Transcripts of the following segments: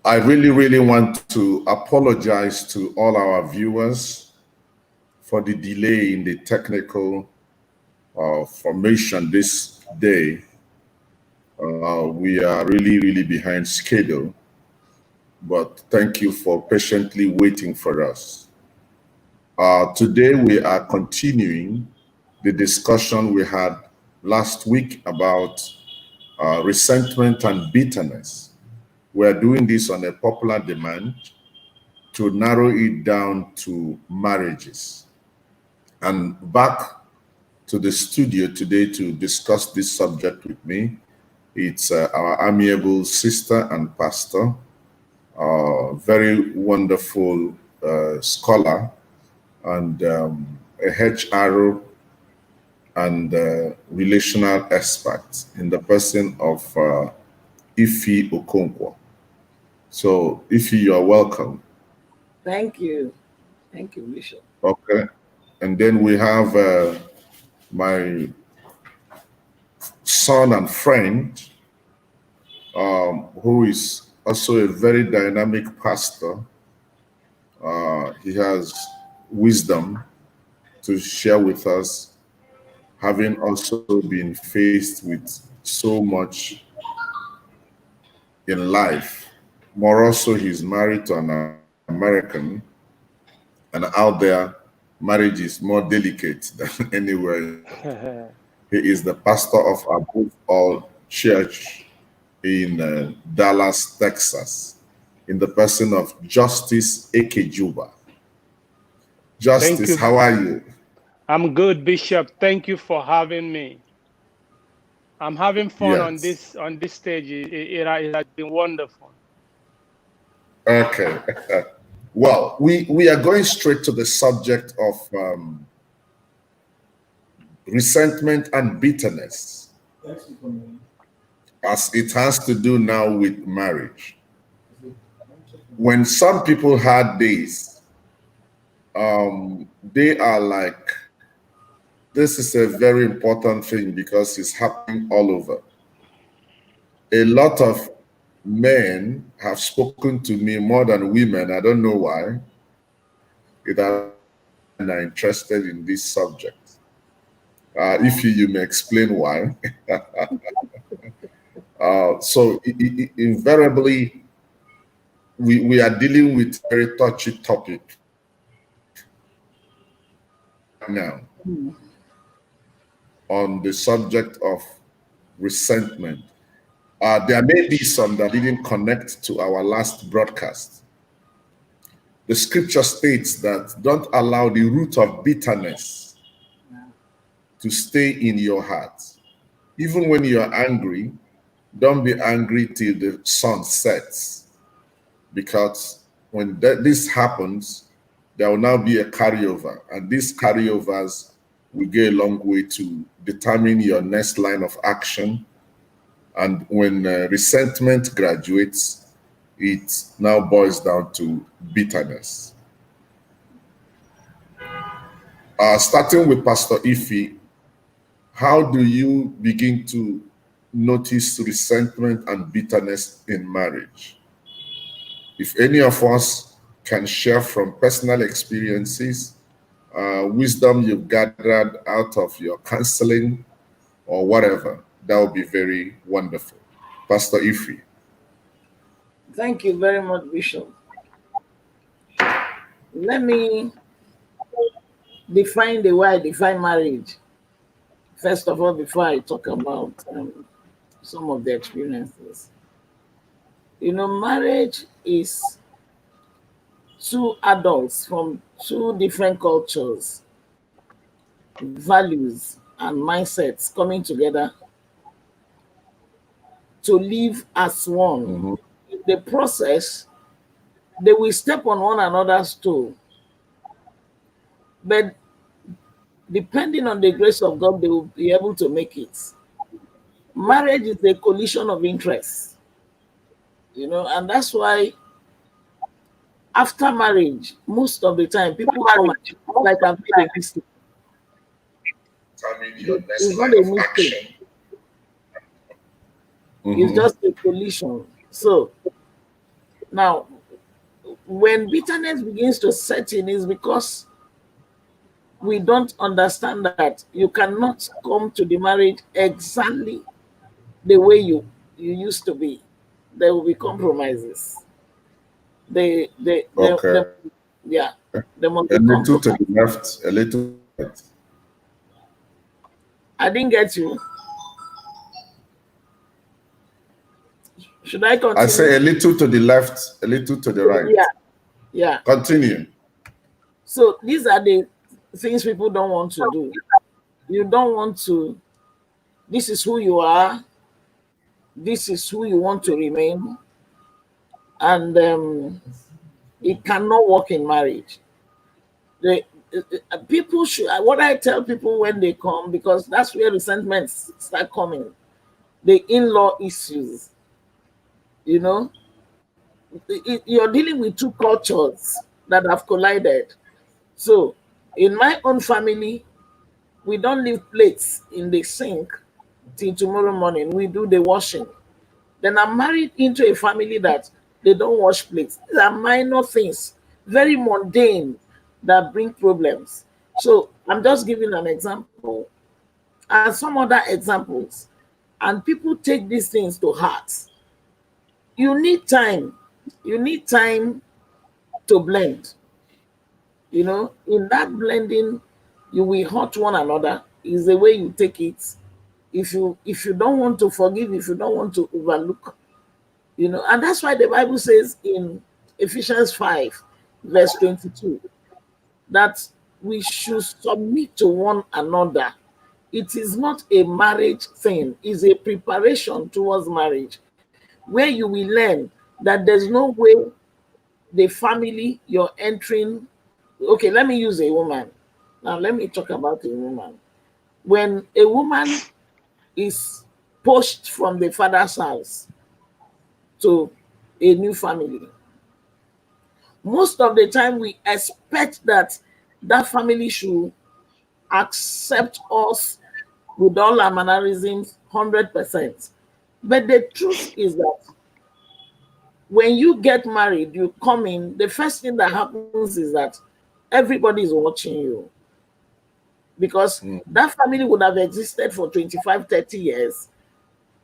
I really want to apologize to all our viewers for the delay in the technical formation this day. We are really behind schedule, but thank you for patiently waiting for us. Today we are continuing the discussion we had last week about resentment and bitterness. We are doing this on a popular demand to narrow it down to marriages. And back to the studio today to discuss this subject with me, it's our amiable sister and pastor, very wonderful scholar and a HR and relational expert in the person of Ife Okonkwo. So, Ife, you are welcome. Thank you. Thank you, Bishop. Okay. And then we have my son and friend, who is also a very dynamic pastor. He has wisdom to share with us, having also been faced with so much in life. More also, he's married to an American, and out there, marriage is more delicate than anywhere. He is the pastor of Above All Church in Dallas, Texas, in the person of Justice Ekejuba. Justice, how are you? I'm good, Bishop. Thank you for having me. I'm having fun on this stage. It has been wonderful. Okay. Well, we are going straight to the subject of resentment and bitterness, as it has to do now with marriage. When some people had this, they are like, this is a very important thing because it's happening all over. A lot of men have spoken to me more than women. I don't know why. They are interested in this subject. If you may explain why. So invariably, we are dealing with a very touchy topic now on the subject of resentment. There may be some that didn't connect to our last broadcast. The scripture states that don't allow the root of bitterness to stay in your heart. Even when you're angry, don't be angry till the sun sets. Because when this happens, there will now be a carryover. And these carryovers will go a long way to determine your next line of action. And when resentment graduates, it now boils down to bitterness. Starting with Pastor Ife, how do you begin to notice resentment and bitterness in marriage? If any of us can share from personal experiences, wisdom you've gathered out of your counseling or whatever, that would be very wonderful. Pastor Ife. Thank you very much, Bishop. Let me define the way I define marriage. First of all, before I talk about some of the experiences. You know, marriage is two adults from two different cultures, values, and mindsets coming together to live as one. Mm-hmm. In the process, they will step on one another's toe. But depending on the grace of God, they will be able to make it. Marriage is a collision of interests, you know, and that's why after marriage, most of the time, people come at you like I've made a mistake. It's not a mistake. It's just a collision. So now, when bitterness begins to set in, is because we don't understand that you cannot come to the marriage exactly the way you used to be. There will be compromises. Okay. Yeah, there must A be little to compromise. the left, a little right. I didn't get you. Should I continue? I say a little to the left, a little to the right. Yeah, yeah. Continue. So these are the things people don't want to do. You don't want to, this is who you are, this is who you want to remain, and it cannot work in marriage. People should, what I tell people when they come, because that's where resentments start coming, the in-law issues, you know, you're dealing with two cultures that have collided. So in my own family, we don't leave plates in the sink till tomorrow morning. We do the washing. Then I'm married into a family that they don't wash plates. These are minor things, very mundane, that bring problems. So I'm just giving an example and some other examples. And people take these things to heart. You need time. You need time to blend. You know, in that blending, you will hurt one another. Is the way you take it. If you don't want to forgive, if you don't want to overlook, you know, and that's why the Bible says in Ephesians 5, verse 22, that we should submit to one another. It is not a marriage thing, it's a preparation towards marriage, where you will learn that there's no way the family you're entering. Okay, let me use a woman. Now, let me talk about a woman. When a woman is pushed from the father's house to a new family, most of the time we expect that that family should accept us with all our mannerisms 100%. But the truth is that when you get married, you come in, the first thing that happens is that everybody is watching you, because that family would have existed for 25, 30 years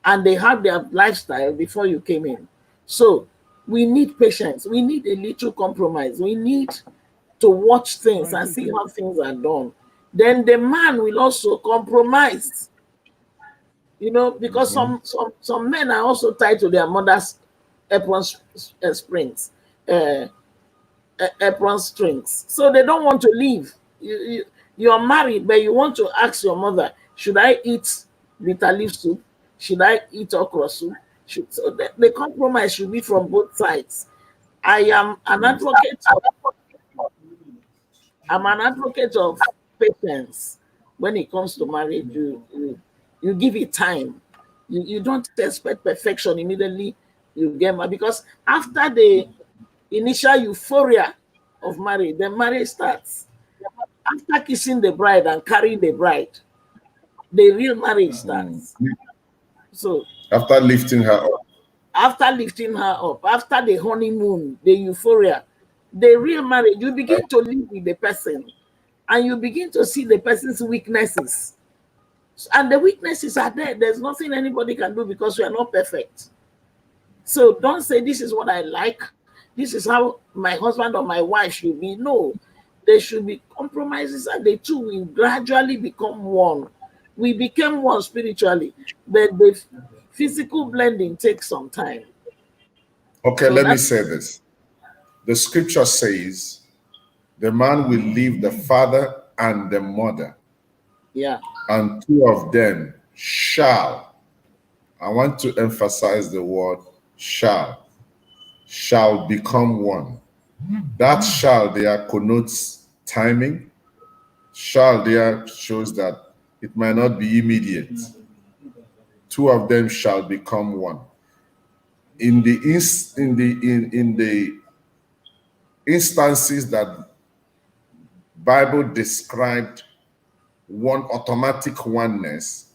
and they have their lifestyle before you came in. So we need patience. We need a little compromise. We need to watch things and see how things are done. Then the man will also compromise, you know, because some men are also tied to their mother's apron springs, apron strings. So they don't want to leave. You're married, but you want to ask your mother, should I eat bitter leaf soup? Should I eat okra soup? So the compromise should be from both sides. I am an advocate of, I'm an advocate of patience when it comes to marriage. You give it time. You don't expect perfection immediately you get married, because after the initial euphoria of marriage, the marriage starts. After kissing the bride and carrying the bride, the real marriage starts. So after lifting her up, after the honeymoon, the euphoria, the real marriage, you begin to live with the person and you begin to see the person's weaknesses. And the weaknesses are there. There's nothing anybody can do because we are not perfect. So don't say this is what I like. This is how my husband or my wife should be. No, there should be compromises and the two will gradually become one. We became one spiritually, but the physical blending takes some time. okay, So let me say this. The scripture says the man will leave the father and the mother. Yeah. And two of them shall. I want to emphasize the word shall become one. That shall there connotes timing. Shall there shows that it might not be immediate. Two of them shall become one. In the instances that Bible described one automatic oneness,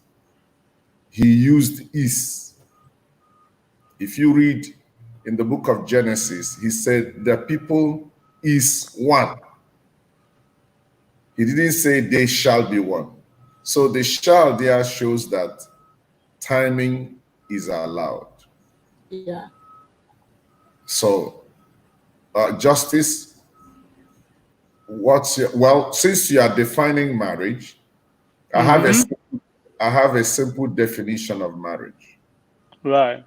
he used is. If you read in the book of Genesis, he said the people is one. He didn't say they shall be one. So the shall there shows that timing is allowed. Yeah. So, Justice, since you are defining marriage, I have a simple definition of marriage. Right.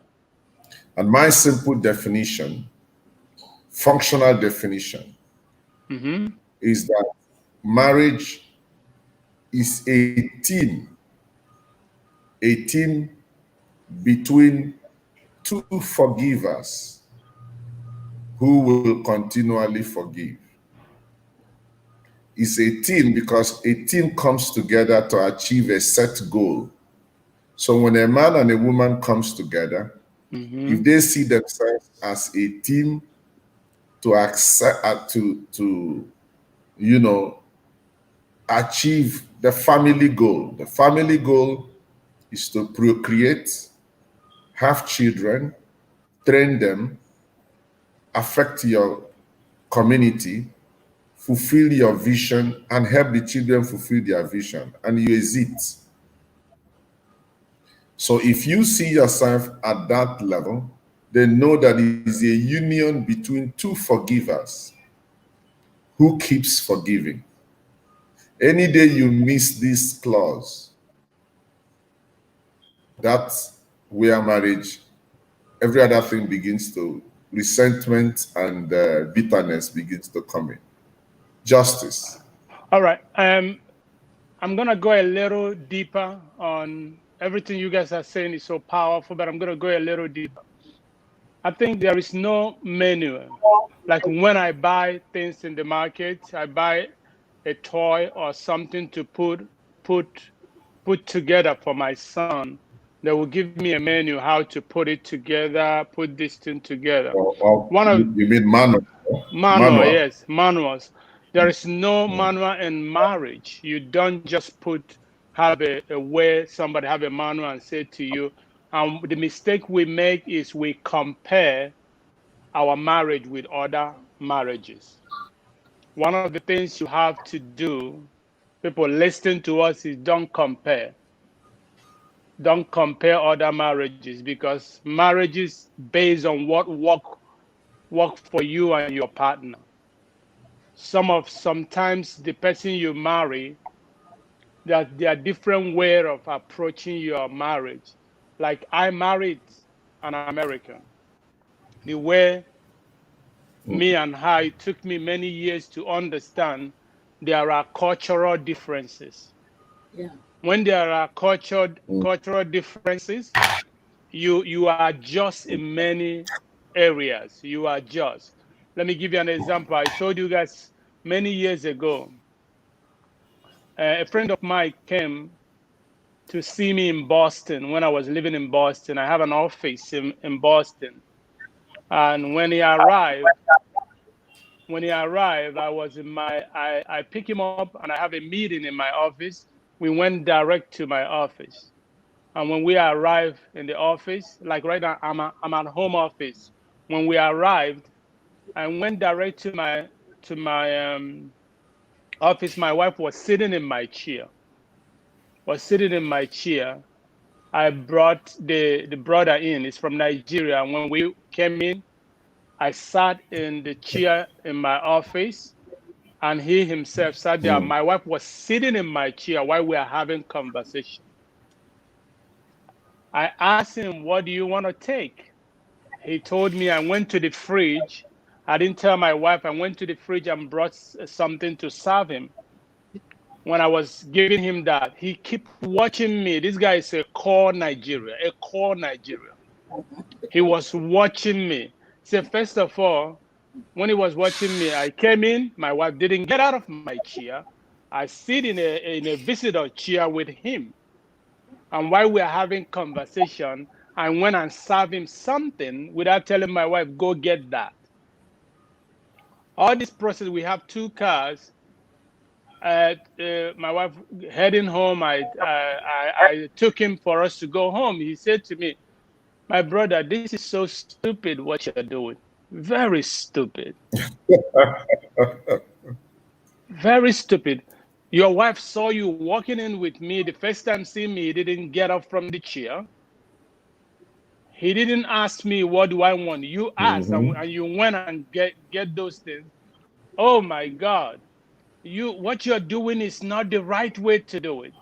And my simple definition, functional definition, is that marriage is a team between two forgivers who will continually forgive. It's a team because a team comes together to achieve a set goal. So when a man and a woman comes together, if they see themselves as a team to accept to achieve the family goal. The family goal is to procreate, have children, train them, affect your community, fulfill your vision, and help the children fulfill their vision, and you exit. So if you see yourself at that level, then know that it is a union between two forgivers who keeps forgiving. Any day you miss this clause, that's where marriage, every other thing begins to, resentment and bitterness begins to come in. Justice. All right. I'm going to go a little deeper on everything you guys are saying is so powerful, but I'm going to go a little deeper. I think there is no menu. Like when I buy things in the market, I buy a toy or something to put together for my son. They will give me a menu how to put it together, put this thing together. You mean manual? Manual, yes, manuals. There is no manual in marriage. You don't just have a way somebody have a manual and say to you. The mistake we make is we compare our marriage with other marriages. One of the things you have to do, people listening to us, is don't compare. Don't compare other marriages, because marriages based on what work for you and your partner. Sometimes the person you marry, that there are different ways of approaching your marriage. Like I married an American. The way me and her, it took me many years to understand there are cultural differences. Yeah. When there are cultural differences, you adjust in many areas. You adjust. Let me give you an example. I told you guys many years ago, a friend of mine came to see me in Boston when I was living in Boston. I have an office in Boston. And when he arrived, I picked him up and I have a meeting in my office. We went direct to my office. And when we arrived in the office, like right now, I'm at home office. When we arrived, I went direct to my office. My wife was sitting in my chair. I brought the brother in. He's from Nigeria. And when we came in, I sat in the chair in my office, and he himself sat there. My wife was sitting in my chair while we were having conversation. I asked him, "What do you want to take?" He told me. I went to the fridge. I didn't tell my wife. I went to the fridge and brought something to serve him. When I was giving him that, he kept watching me. This guy is a core Nigerian. He was watching me. So first of all, when he was watching me, I came in. My wife didn't get out of my chair. I sit in a visitor chair with him. And while we are having conversation, I went and served him something without telling my wife, "Go get that." All this process, we have 2 cars. My wife heading home, I took him for us to go home. He said to me, My brother, this is so stupid what you're doing. Very stupid. Very stupid. Your wife saw you walking in with me. The first time seeing me, he didn't get up from the chair. He didn't ask me, what do I want? You asked, and you went and get those things. Oh my God. What you're doing is not the right way to do it.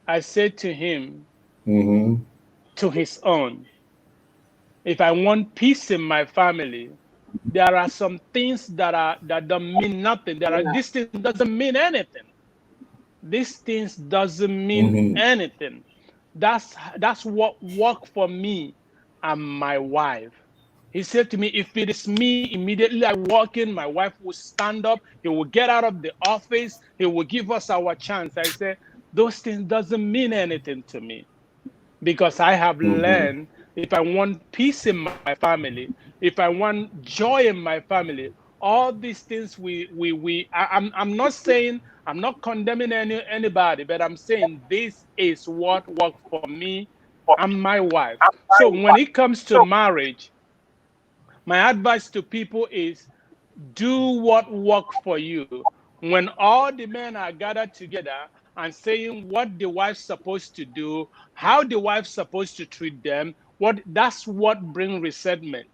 I said to him, to his own, if I want peace in my family, there are some things that don't mean nothing. This thing doesn't mean anything. These things doesn't mean anything. That's what worked for me and my wife. He said to me, if it is me, immediately I walk in, my wife will stand up, he will get out of the office, he will give us our chance. I said, those things doesn't mean anything to me, because I have learned, if I want peace in my family, if I want joy in my family, all these things I'm not saying, I'm not condemning anybody, but I'm saying this is what worked for me and my wife. So when it comes to marriage, my advice to people is do what works for you. When all the men are gathered together and saying what the wife's supposed to do, how the wife's supposed to treat them, that's what brings resentment.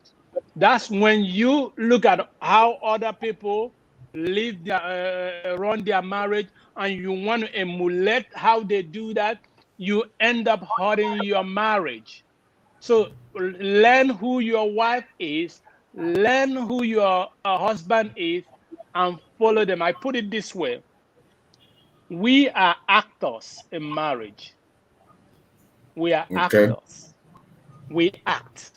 That's when you look at how other people run their marriage, and you want to emulate how they do that, you end up hurting your marriage. So learn who your wife is, learn who your husband is, and follow them. I put it this way: we are actors in marriage. We are actors. We act.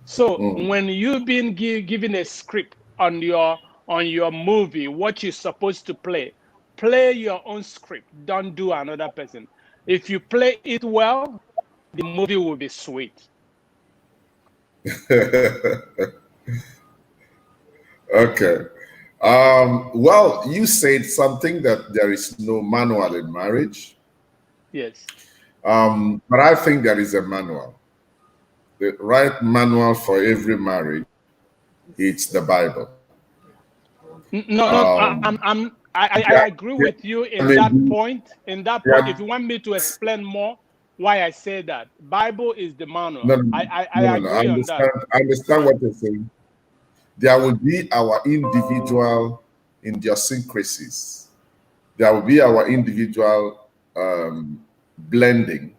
So when you've been given a script on your movie, what you're supposed to play your own script. Don't do another person. If you play it well, the movie will be sweet. Okay. Well, you said something that there is no manual in marriage. Yes. But I think there is a manual. The right manual for every marriage, it's the Bible. No, I agree with you in that point. In that point, if you want me to explain more why I say that, Bible is the manual. I agree on that. I understand what you're saying. There will be our individual idiosyncrasies. There will be our individual blending.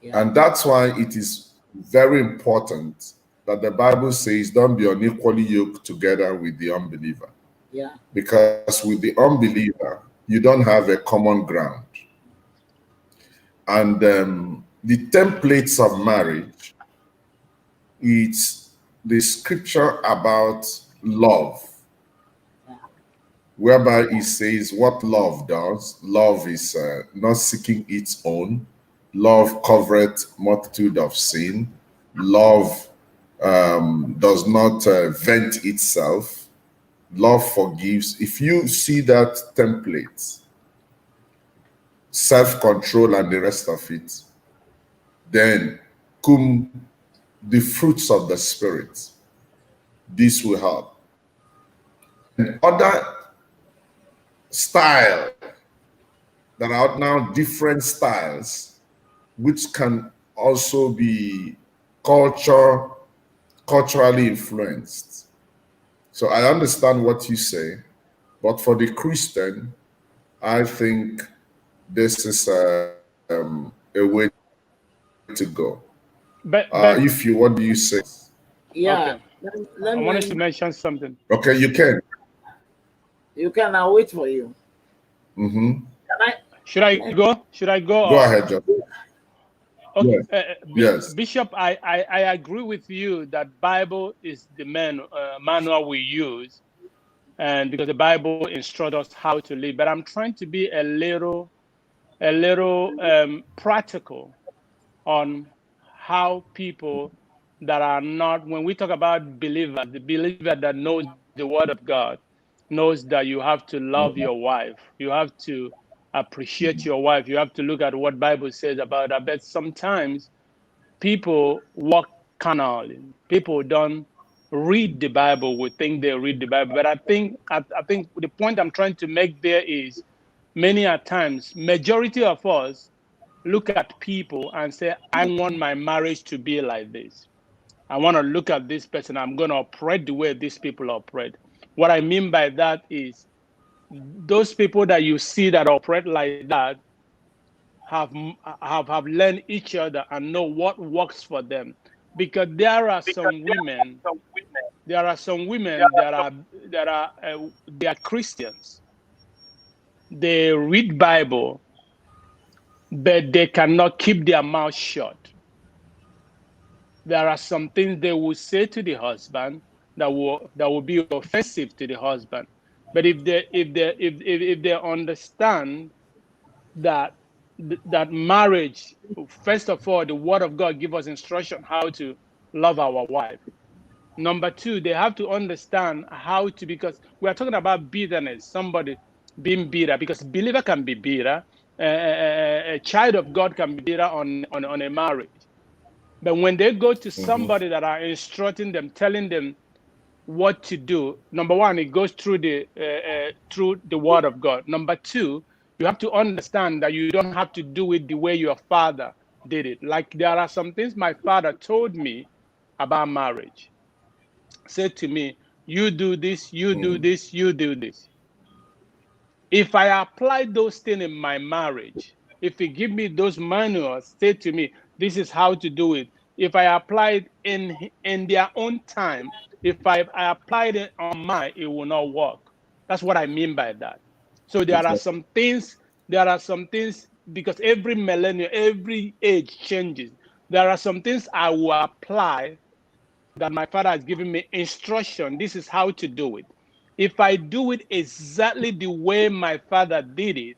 Yeah. And that's why it is very important that the Bible says, don't be unequally yoked together with the unbeliever. Yeah. Because with the unbeliever, you don't have a common ground. And the templates of marriage, it's the scripture about love, whereby it says what love does. Love is not seeking its own. Love covereth multitude of sin. Love does not vent itself. Love forgives. If you see that template, self-control and the rest of it, then come the fruits of the Spirit. This will help. And other style, there are now different styles which can also be culturally influenced. So I understand what you say, but for the Christian, I think this is a way to go. But what do you say? Yeah. Okay. I wanted to mention something. Okay, you can. You can. I'll wait for you. Should I go? Should I go? Go ahead, John. Okay. Yes. Bishop, I agree with you that Bible is the manual we use, and because the Bible instructs us how to live. But I'm trying to be a little practical on how people that are not, when we talk about believers, the believer that knows the word of God, knows that you have to love your wife. You have to appreciate your wife. You have to look at what Bible says about that. But sometimes people walk carnally. People don't read the Bible. We think they read the Bible, but I think the point I'm trying to make there is, many a times, majority of us look at people and say, I want my marriage to be like this. I want to look at this person. I'm going to operate the way these people operate. What I mean by that is, those people that you see that operate like that have learned each other and know what works for them. Because there are some women that are Christians. They read Bible, but they cannot keep their mouth shut. There are some things they will say to the husband that will be offensive to the husband. But if they understand that marriage, first of all, the Word of God gives us instruction how to love our wife. Number two, they have to understand how to, because we are talking about bitterness, somebody being bitter, because believer can be bitter, a child of God can be bitter on a marriage. But when they go to somebody that are instructing them, telling them what to do, number one, it goes through the Word of God. Number two, you have to understand that you don't have to do it the way your father did it. Like, there are some things my father told me about marriage. Said to me, you do this, you do this, you do this. If I apply those things in my marriage, if you give me those manuals, say to me, this is how to do it. If I apply it in their own time, if I applied it on mine, it will not work. That's what I mean by that. So there are some things, because every millennium, every age changes. There are some things I will apply that my father has given me instruction. This is how to do it. If I do it exactly the way my father did it,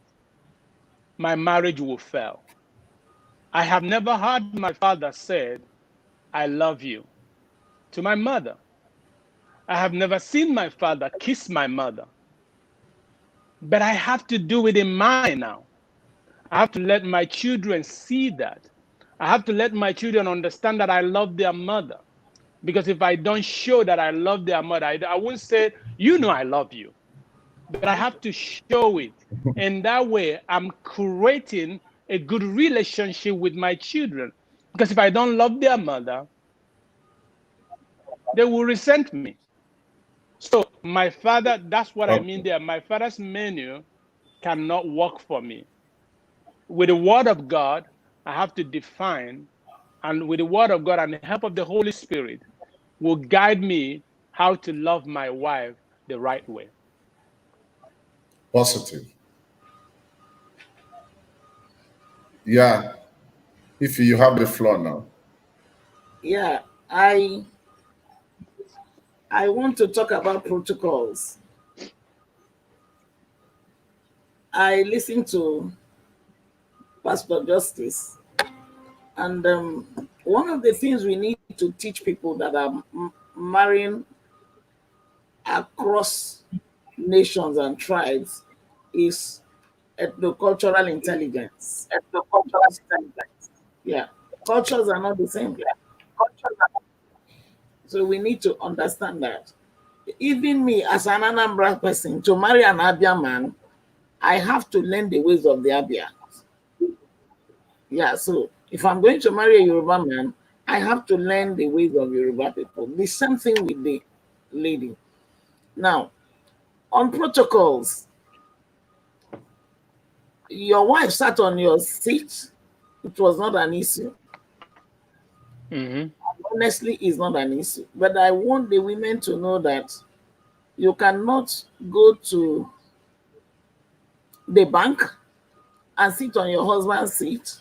my marriage will fail. I have never heard my father said, I love you to my mother. I have never seen my father kiss my mother. But I have to do it in mine now. I have to let my children see that. I have to let my children understand that I love their mother. Because if I don't show that I love their mother, I won't say, you know I love you. But I have to show it. And that way, I'm creating a good relationship with my children. Because if I don't love their mother, they will resent me. So my father, that's what I mean there. My father's menu cannot work for me. With the Word of God, I have to define, and with the Word of God and the help of the Holy Spirit will guide me how to love my wife the right way. Positive. Yeah. If you have the floor now. Yeah, I want to talk about protocols. I listened to Pastor Justice, and one of the things we need to teach people that are marrying across nations and tribes is ethnocultural intelligence. Yeah, cultures are not the same. So we need to understand that. Even me, as an Anambra person, to marry an Abia man, I have to learn the ways of the Abia. Yeah, so if I'm going to marry a Yoruba man, I have to learn the ways of Yoruba people. The same thing with the lady. Now, on protocols, your wife sat on your seat. It was not an issue. Honestly, it's not an issue. But I want the women to know that you cannot go to the bank and sit on your husband's seat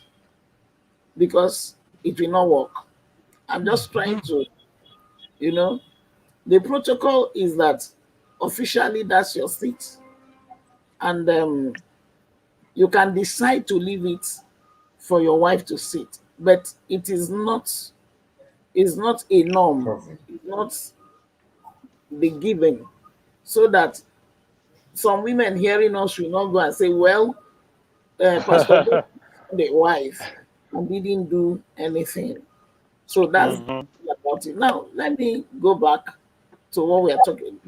because it will not work. I'm just trying to, the protocol is that officially that's your seat. And you can decide to leave it for your wife to sit. But it is not a norm. It's not the given. So that some women hearing us will not go and say, well, Pastor the wife and didn't do anything. So that's about it. Now, let me go back to what we are talking.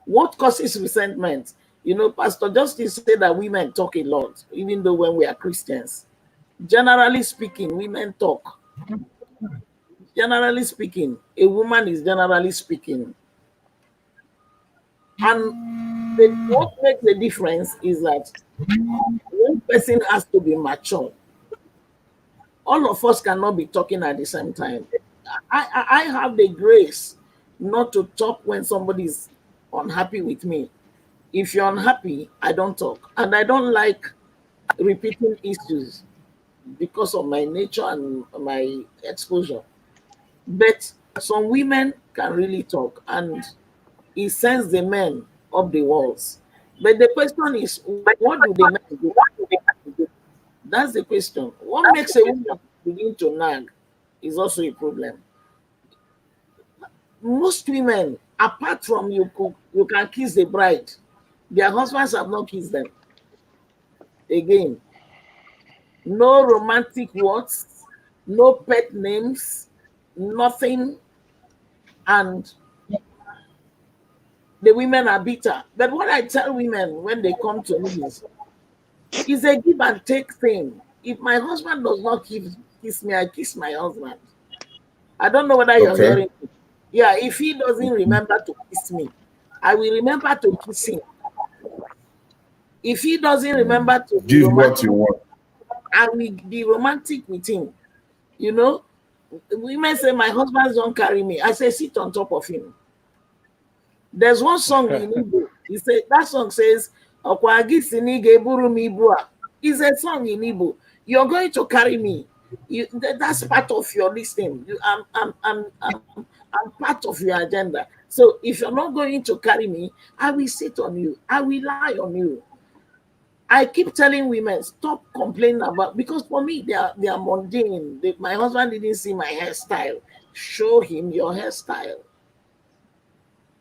What causes resentment? You know, Pastor Justice said that women talk a lot, even though when we are Christians. Generally speaking, women talk. Generally speaking, a woman is generally speaking. And what makes the difference is that one person has to be mature. All of us cannot be talking at the same time. I have the grace not to talk when somebody is unhappy with me. If you're unhappy, I don't talk. And I don't like repeating issues because of my nature and my exposure. But some women can really talk, and it sends the men up the walls. But the question is, what do the men do? That's the question. What makes a woman begin to nag is also a problem. Most women, apart from you can kiss the bride, their husbands have not kissed them. Again, no romantic words, no pet names, nothing, and the women are bitter. But what I tell women when they come to me is, it's a give and take thing. If my husband does not kiss me, I kiss my husband. I don't know whether you're hearing me. Yeah, if he doesn't remember to kiss me, I will remember to kiss him. If he doesn't remember to give what you want, I will be romantic with him. You know, women say my husband don't carry me. I say sit on top of him. There's one song in Igbo. That song says, it's a song in Igbo. You're going to carry me. That's part of your listening. I'm part of your agenda. So if you're not going to carry me, I will sit on you. I will lie on you. I keep telling women, stop complaining about, because for me, they are mundane. My husband didn't see my hairstyle. Show him your hairstyle.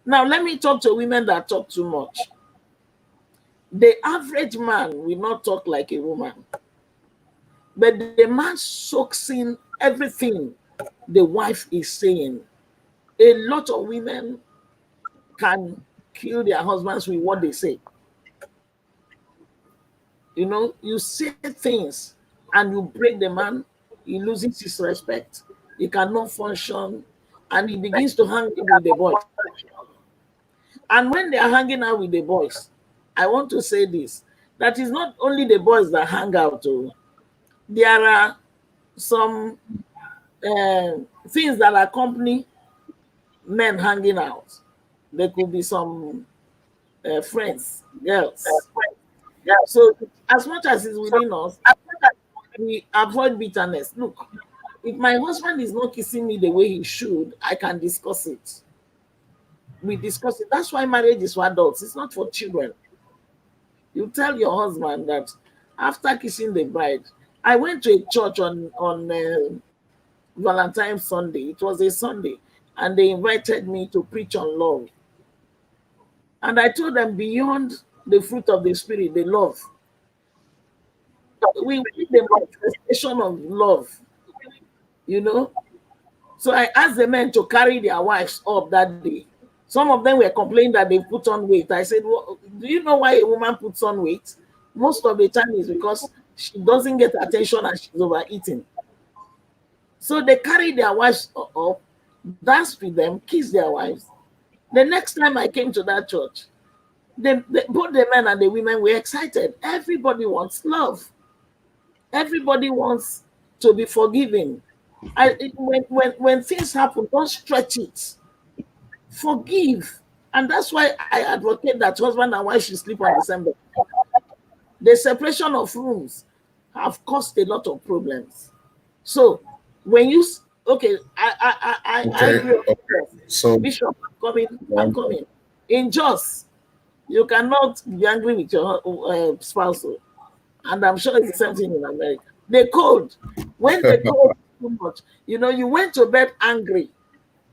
Now, let me talk to women that talk too much. The average man will not talk like a woman. But the man soaks in everything the wife is saying. A lot of women can kill their husbands with what they say. You know, you say things and you break the man, he loses his respect, he cannot function, and he begins to hang with the boys. And when they are hanging out with the boys, I want to say this, that is not only the boys that hang out. There are some things that accompany men hanging out. There could be some friends, girls. So as much as it's within us, we avoid bitterness. Look, if my husband is not kissing me the way he should, I can discuss it. We discuss it. That's why marriage is for adults. It's not for children. You tell your husband that after kissing the bride, I went to a church on Valentine's Sunday. It was a Sunday, and they invited me to preach on love. And I told them, beyond the fruit of the Spirit, the love, we need the manifestation of love, you know. So I asked the men to carry their wives up that day. Some of them were complaining that they put on weight. I said, well, do you know why a woman puts on weight? Most of the time is because she doesn't get attention and she's overeating. So they carry their wives up, dance with them, kiss their wives. The next time I came to that church, both the men and the women were excited. Everybody wants love. Everybody wants to be forgiven. When things happen, don't stretch it. Forgive. And that's why I advocate that husband and wife should sleep on the same bed. The separation of rooms have caused a lot of problems. So when you I agree. Okay. So Bishop, I'm coming. In Jos, you cannot be angry with your spouse, and I'm sure it's the same thing in America. The cold, when the cold is too much, you know, you went to bed angry,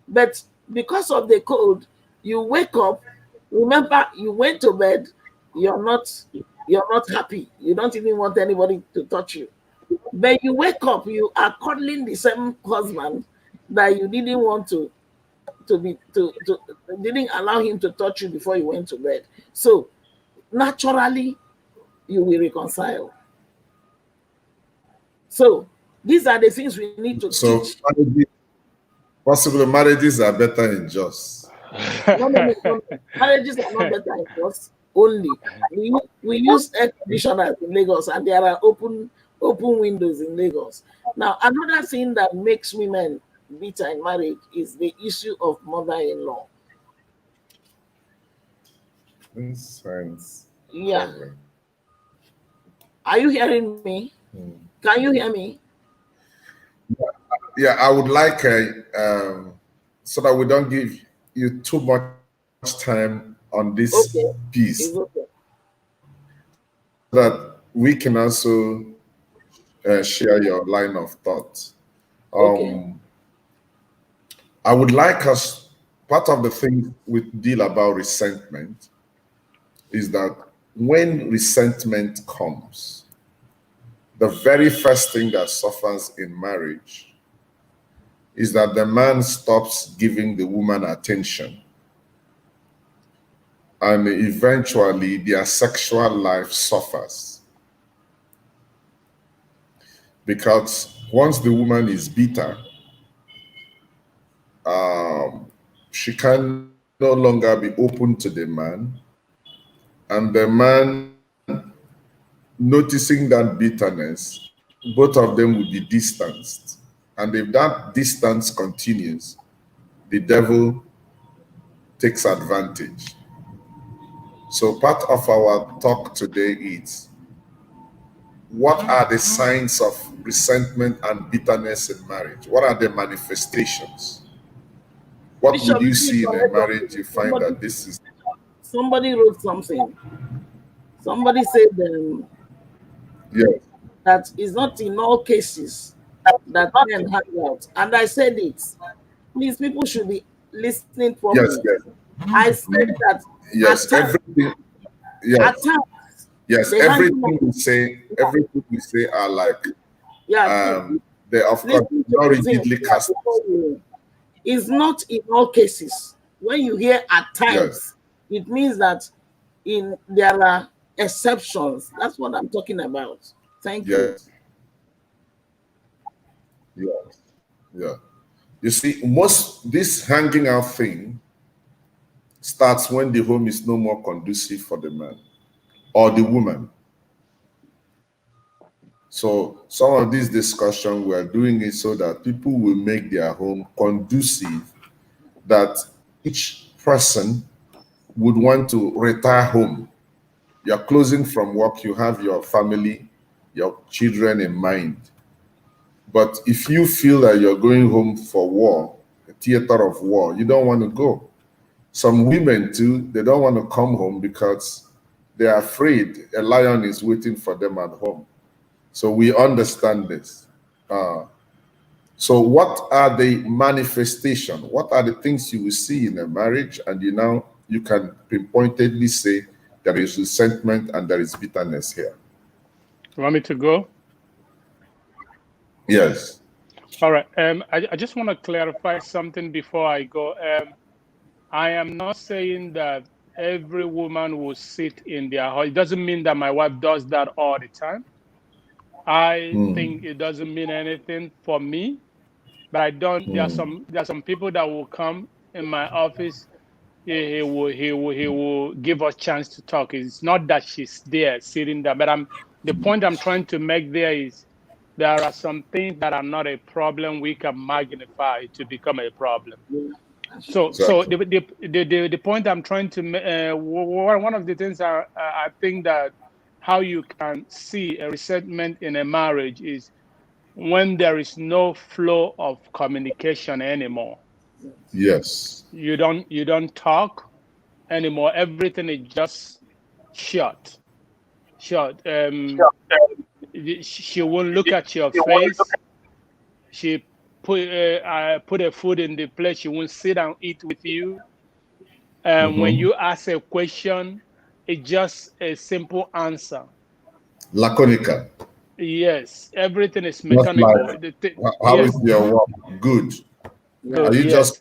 but because of the cold, you wake up. Remember, you went to bed. You're not happy. You don't even want anybody to touch you. But you wake up, you are cuddling the same husband that you didn't want to didn't allow him to touch you before you went to bed. So naturally, you will reconcile. So these are the things we need to teach. Possibly marriages are better in Jos. No. Marriages are not better in Jos only. We use air conditioners in Lagos, and there are open windows in Lagos. Now, another thing that makes women bitter in marriage is the issue of mother-in-law. Yeah. Are you hearing me? Can you hear me? Yeah, I would like so that we don't give you too much time on this piece, Okay. that we can also share your line of thought. Okay. I would like us, part of the thing we deal about resentment is that when resentment comes, the very first thing that suffers in marriage is that the man stops giving the woman attention. And eventually their sexual life suffers. Because once the woman is bitter, she can no longer be open to the man. And the man, noticing that bitterness, both of them will be distanced. And if that distance continues, the devil takes advantage. So part of our talk today is, what are the signs of resentment and bitterness in marriage? What are the manifestations? What Bishop, would you see in a marriage you find that this is? Somebody wrote something. Somebody said that it's not in all cases that men hang out. And I said it. Please, people should be listening properly. Yes. I said that everything. At times, everything we say are like, they of course not rigidly cast. It's not in all cases. When you hear at times, it means that there are exceptions. That's what I'm talking about. Thank you. Yeah. You see, this hanging out thing starts when the home is no more conducive for the man or the woman. So some of this discussion, we're doing it so that people will make their home conducive, that each person would want to retire home. You're closing from work, you have your family, your children in mind. But if you feel that you're going home for war, a theater of war, you don't want to go. Some women too, they don't want to come home because they're afraid a lion is waiting for them at home. So we understand this. So what are the manifestations? What are the things you will see in a marriage? And you can pinpointedly say there is resentment and there is bitterness here. You want me to go? Yes. All right. I just want to clarify something before I go. I am not saying that every woman will sit in their house. It doesn't mean that my wife does that all the time. I think it doesn't mean anything for me, but I don't. There are some people that will come in my office. He will give us chance to talk. It's not that she's there sitting there, but the point I'm trying to make there is, there are some things that are not a problem we can magnify to become a problem. So the point I'm trying to make, one of the things I think that how you can see a resentment in a marriage is when there is no flow of communication anymore. Yes. You don't talk anymore. Everything is just shut. She won't look at your face. She put her food in the plate. She won't sit and eat with you. And when you ask a question, it's just a simple answer. Laconica. Yes, everything is Just mechanical. like, how is Yes, your work? Good. Are good. you just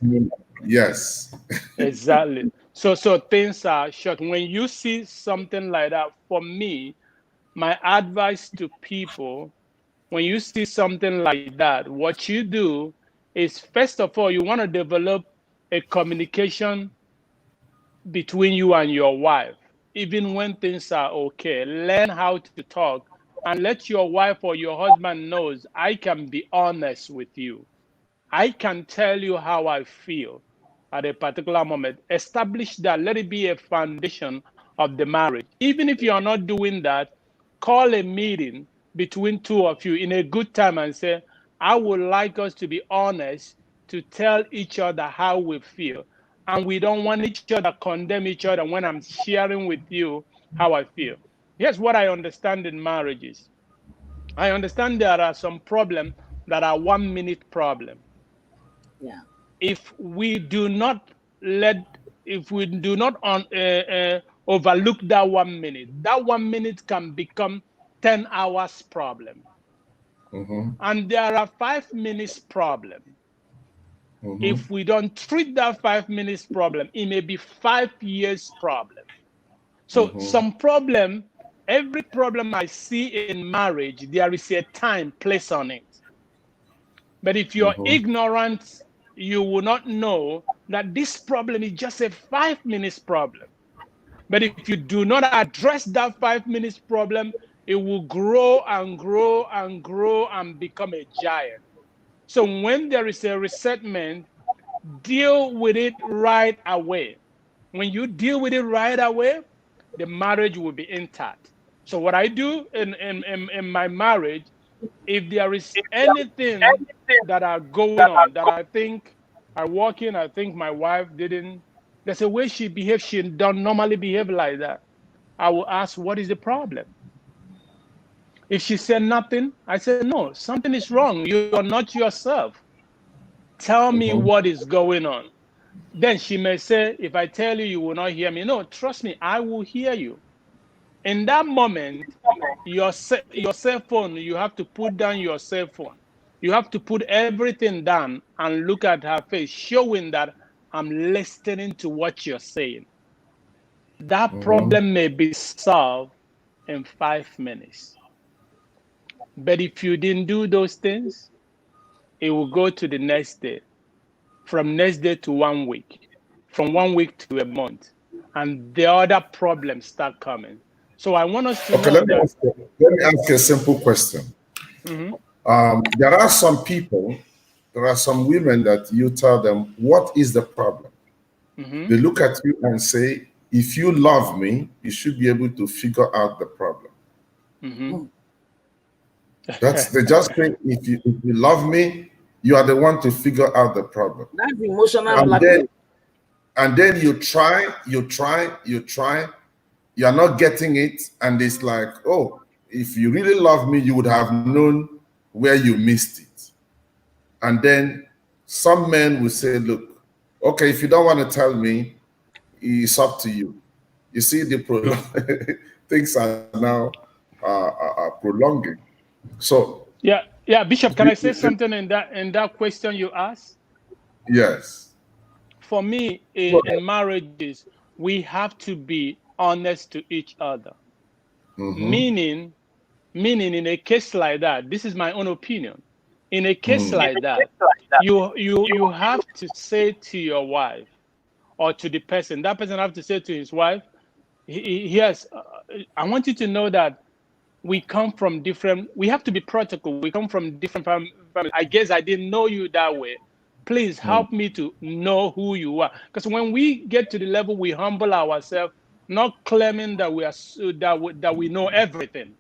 Yes, yes? exactly. So things are shocking. When you see something like that, for me, my advice to people, when you see something like that, what you do is, first of all, you want to develop a communication between you and your wife. Even when things are okay, learn how to talk and let your wife or your husband knows, I can be honest with you. I can tell you how I feel at a particular moment. Establish that. Let it be a foundation of the marriage. Even if you are not doing that, call a meeting between two of you in a good time and say, I would like us to be honest, to tell each other how we feel. And we don't want each other condemn each other when I'm sharing with you how I feel. Here's what I understand in marriages. I understand there are some problems that are 1 minute problem. Yeah. If we do not let, if we do not overlook that 1 minute, that 1 minute can become 10 hours problem. Mm-hmm. And there are 5 minutes problem. Mm-hmm. If we don't treat that 5 minutes problem, it may be 5 years problem. So Mm-hmm. some problem, every problem I see in marriage, there is a time placed on it. But if you're Mm-hmm. ignorant, you will not know that this problem is just a 5 minutes problem. But if you do not address that 5 minutes problem, it will grow and grow and grow and become a giant. So when there is a resentment, deal with it right away. When you deal with it right away, the marriage will be intact. So what I do in my marriage, if there is anything that are going on that I think I walk in, I think my wife didn't, there's a way she behaves, she don't normally behave like that. I will ask, what is the problem? If she said nothing, I said, no, something is wrong. You are not yourself. Tell me Mm-hmm. what is going on. Then she may say, if I tell you, you will not hear me. No, trust me, I will hear you. In that moment, your cell phone, you have to put down your cell phone. You have to put everything down and look at her face, showing that I'm listening to what you're saying. That Mm-hmm. problem may be solved in 5 minutes. But if you didn't do those things, it will go to the next day, from next day to 1 week, from 1 week to a month, and the other problems start coming. So I want us to Okay, know that. let me ask you a simple question. Mhm. There are some people, there are some women that you tell them, what is the problem? Mhm. They look at you and say, if you love me, you should be able to figure out the problem. Mhm. They just think if you love me, you are the one to figure out the problem. That's emotional And then blackmail. you try, you are not getting it, and it's like, oh, if you really love me, you would have known where you missed it. And then some men will say, look, okay, if you don't want to tell me, it's up to you. You see, things are now prolonging. So, Yeah, yeah, Bishop, can I say something in that question you asked? yes. For me, Go in marriages, we have to be honest to each other. ahead. Meaning, in a case like that, this is my own opinion. In a case Mm-hmm. like that, you have to say to your wife or to the person, that person have to say to his wife, yes, I want you to know that we come from different, we have to be practical, we come from different families. I guess I didn't know you that way. Please help me to know who you are, because when we get to the level we humble ourselves, not claiming that we are that we know everything.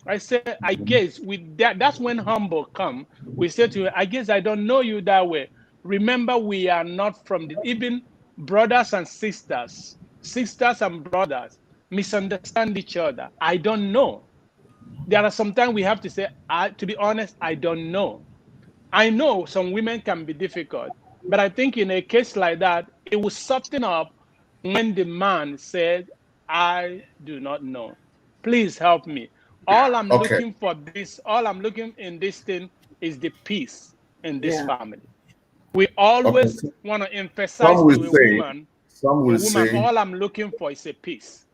I said, I guess with that, that's when humble come. We say to you, I guess I don't know you that way. Remember, we are not from the, even brothers and sisters, sisters and brothers misunderstand each other. I don't know. There are sometimes we have to say, to be honest, I don't know. I know some women can be difficult, but I think in a case like that, it will soften up when the man says, I do not know. Please help me. All I'm Okay. looking for this, all I'm looking in this thing is the peace in this Yeah. family. We Okay. always want to emphasize Some will to say, some will say, all I'm looking for is a peace.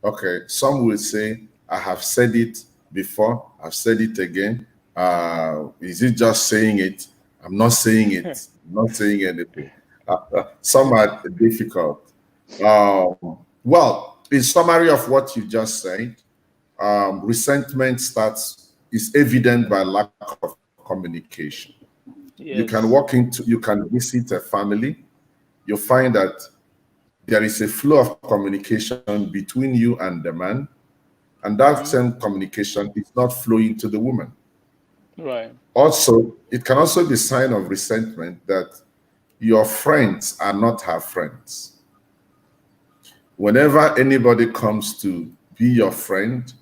okay, some will say, I have said it before, I've said it again. Is it just saying it? I'm not saying it. I'm not saying anything. Some are difficult. Well, in summary of what you just said, resentment is evident by lack of communication. You can Yes. walk into, you can visit a family, you find that there is a flow of communication between you and the man, and that same communication is not flowing to the woman. Right. Also, it can also be a sign of resentment that your friends are not her friends. Whenever anybody comes to be your friend,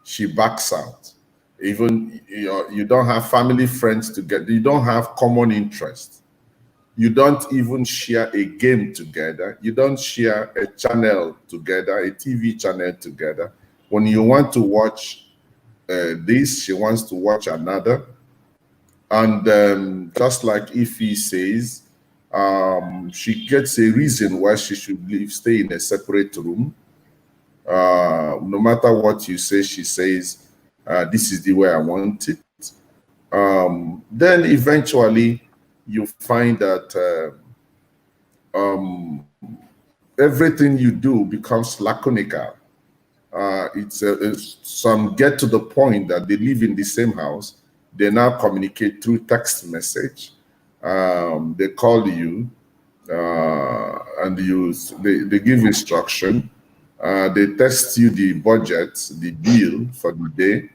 she backs out. Even you don't have family friends together, you don't have common interests. You don't even share a game together. You don't share a channel together, a TV channel together. When you want to watch this, she wants to watch another. And just like Ify says, she gets a reason why she should stay in a separate room. No matter what you say, she says, this is the way I want it. Then eventually you find that everything you do becomes laconical. Some get to the point that they live in the same house. They now communicate through text message. They call you and they give instruction. They text you the budget, the bill for the day,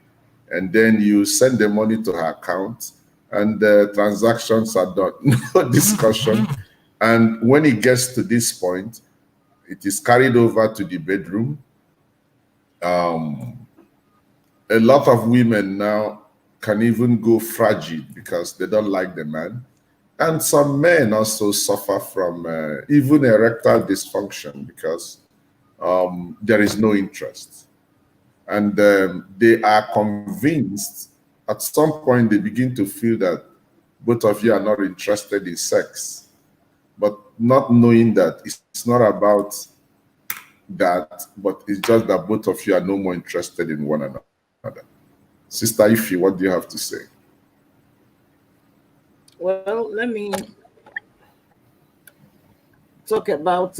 and then you send the money to her account, and the transactions are done. No discussion. And when it gets to this point, it is carried over to the bedroom. A lot of women now can even go fragile because they don't like the man. And some men also suffer from even erectile dysfunction because there is no interest. And they are convinced, at some point they begin to feel that both of you are not interested in sex, but not knowing that it's not about that, but it's just that both of you are no more interested in one another. Sister Ify, what do you have to say? Well, let me talk about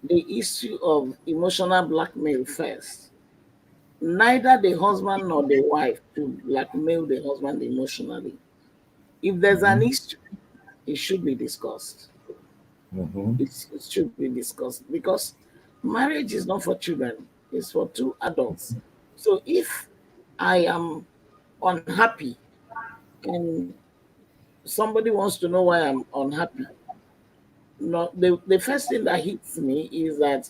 the issue of emotional blackmail first. Neither the husband nor the wife should blackmail the husband emotionally. If there's an issue, it should be discussed. It should be discussed because marriage is not for children, it's for two adults. So if I am unhappy and somebody wants to know why I'm unhappy, no, the first thing that hits me is that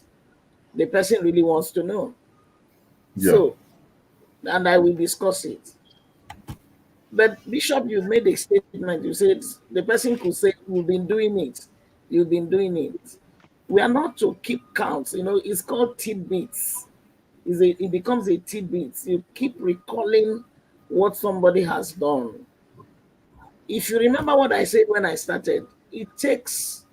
the person really wants to know. Yeah. So, and I will discuss it. But Bishop, you made a statement. You said the person could say, "You've been doing it. You've been doing it." We are not to keep counts. You know, it's called tidbits. It becomes a tidbit. You keep recalling what somebody has done. If you remember what I said when I started, it takes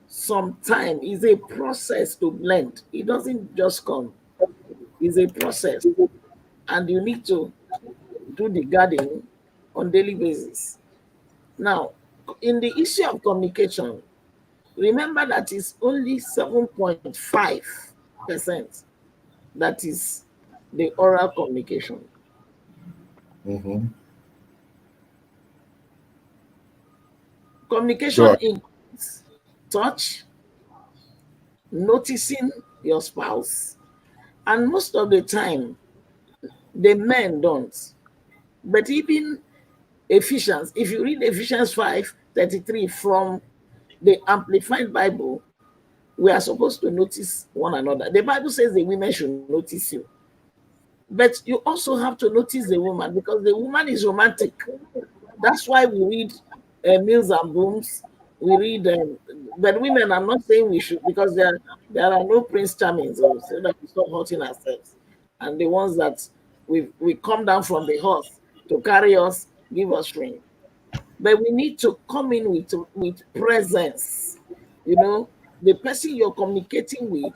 some time. It's a process to blend. It doesn't just come. It's a process, and you need to do the gardening on daily basis. Now, in the issue of communication, remember that it's only 7.5% that is the oral communication. Communication Sure. includes touch, noticing your spouse, and most of the time, the men don't. But even Ephesians, if you read Ephesians 5:33 from the Amplified Bible, we are supposed to notice one another. The Bible says the women should notice you. But you also have to notice the woman because the woman is romantic. That's why we read Mills and Booms. We read, but women, I'm not saying we should because there are no Prince Charmings, so that we stop hurting ourselves. and the ones that we come down from the horse to carry us, give us ring. But we need to come in with presence. You know, the person you're communicating with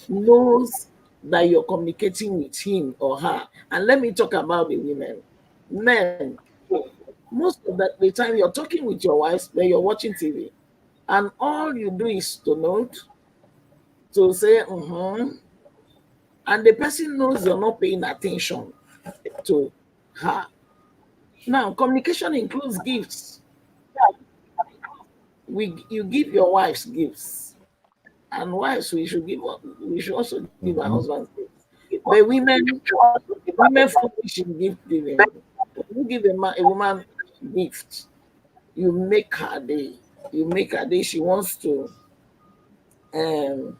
knows that you're communicating with him or her. And let me talk about the women. Men, most of the time you're talking with your wives when you're watching TV, and all you do is to note, to say, and the person knows you're not paying attention to her. Now, communication includes gifts. You give your wives gifts, and wives we should also give our husbands gifts. But women focus in gift giving. When you give a woman gift, you make her day. You make her day. Um,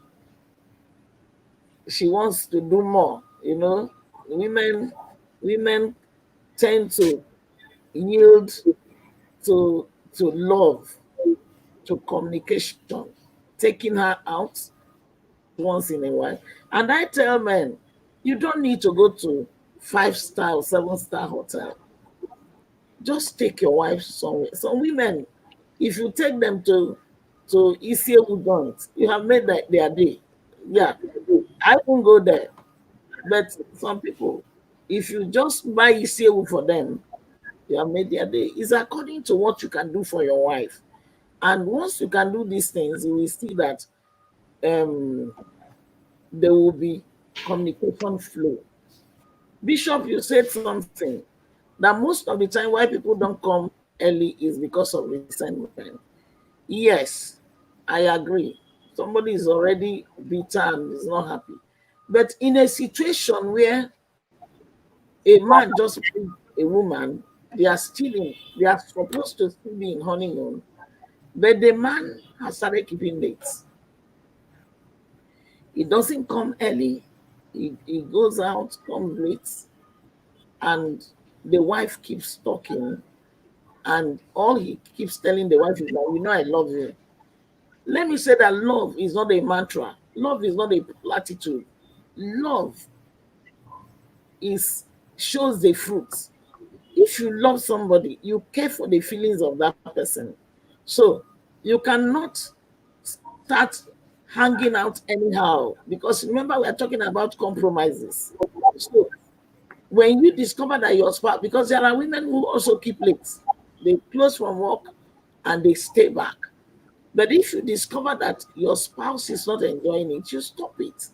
she wants to do more. You know, women tend to yield to love, to communication, taking her out once in a while. And I tell men, you don't need to go to 5-star or 7-star hotel. Just take your wife somewhere. Some women, if you take them to Isia Udon, you have made their day. Yeah, I won't go there. But some people, if you just buy Isia for them, you have made their day. It's according to what you can do for your wife. And once you can do these things, you will see that um, there will be communication flow. Bishop, you said something that most of the time why people don't come early is because of resentment. Yes, I agree. Somebody is already bitter and is not happy. But in a situation where a man just with a woman, they are supposed to still be in honeymoon, but the man has started keeping dates. He doesn't come early. He goes out, comes late, and the wife keeps talking. And all he keeps telling the wife is that, you know, I love you. Let me say that love is not a mantra. Love is not a platitude. Love is shows the fruits. If you love somebody, you care for the feelings of that person. So you cannot start hanging out anyhow, because remember we are talking about compromises. So when you discover that your spouse, because there are women who also keep late, they close from work and they stay back. But if you discover that your spouse is not enjoying it, you stop it,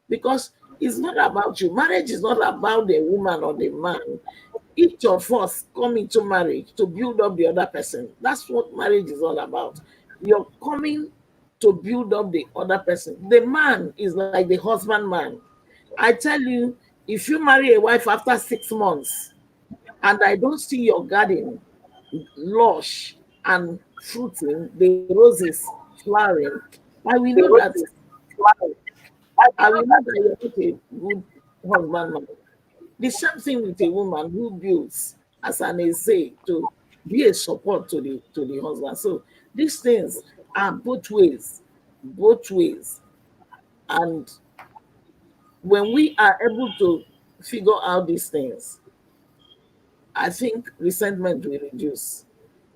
because it's not about you. Marriage is not about the woman or the man. Each of us come into marriage to build up the other person. That's what marriage is all about. You're coming to build up the other person. The man is like the husband man. I tell you, if you marry a wife after 6 months and I don't see your garden lush and fruiting, the roses flowering, I will know that you're not a good husband man. The same thing with a woman who builds as an essay to be a support to the husband. So these things are both ways, both ways. And when we are able to figure out these things, I think resentment will reduce.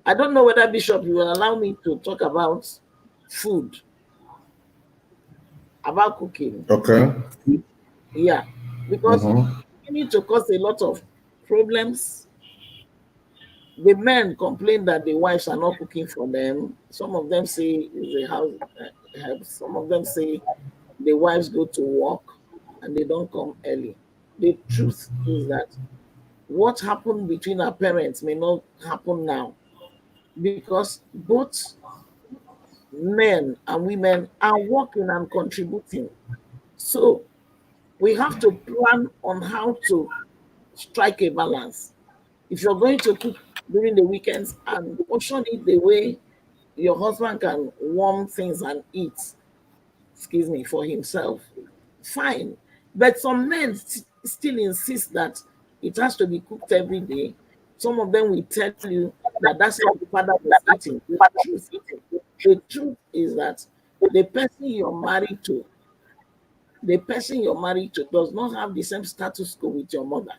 I don't know whether Bishop you will allow me to talk about food, about cooking. Okay. Yeah, because we need to cause a lot of problems. The men complain that the wives are not cooking for them. Some of them say it's a house help. Some of them say the wives go to work and they don't come early. The truth is that what happened between our parents may not happen now, because both men and women are working and contributing. So we have to plan on how to strike a balance. If you're going to cook during the weekends, and portion it the way your husband can warm things and eat, excuse me, for himself, fine. But some men still insist that it has to be cooked every day. Some of them will tell you that that's how the father was eating. The truth is that the person you're married to the person you're married to does not have the same status quo with your mother.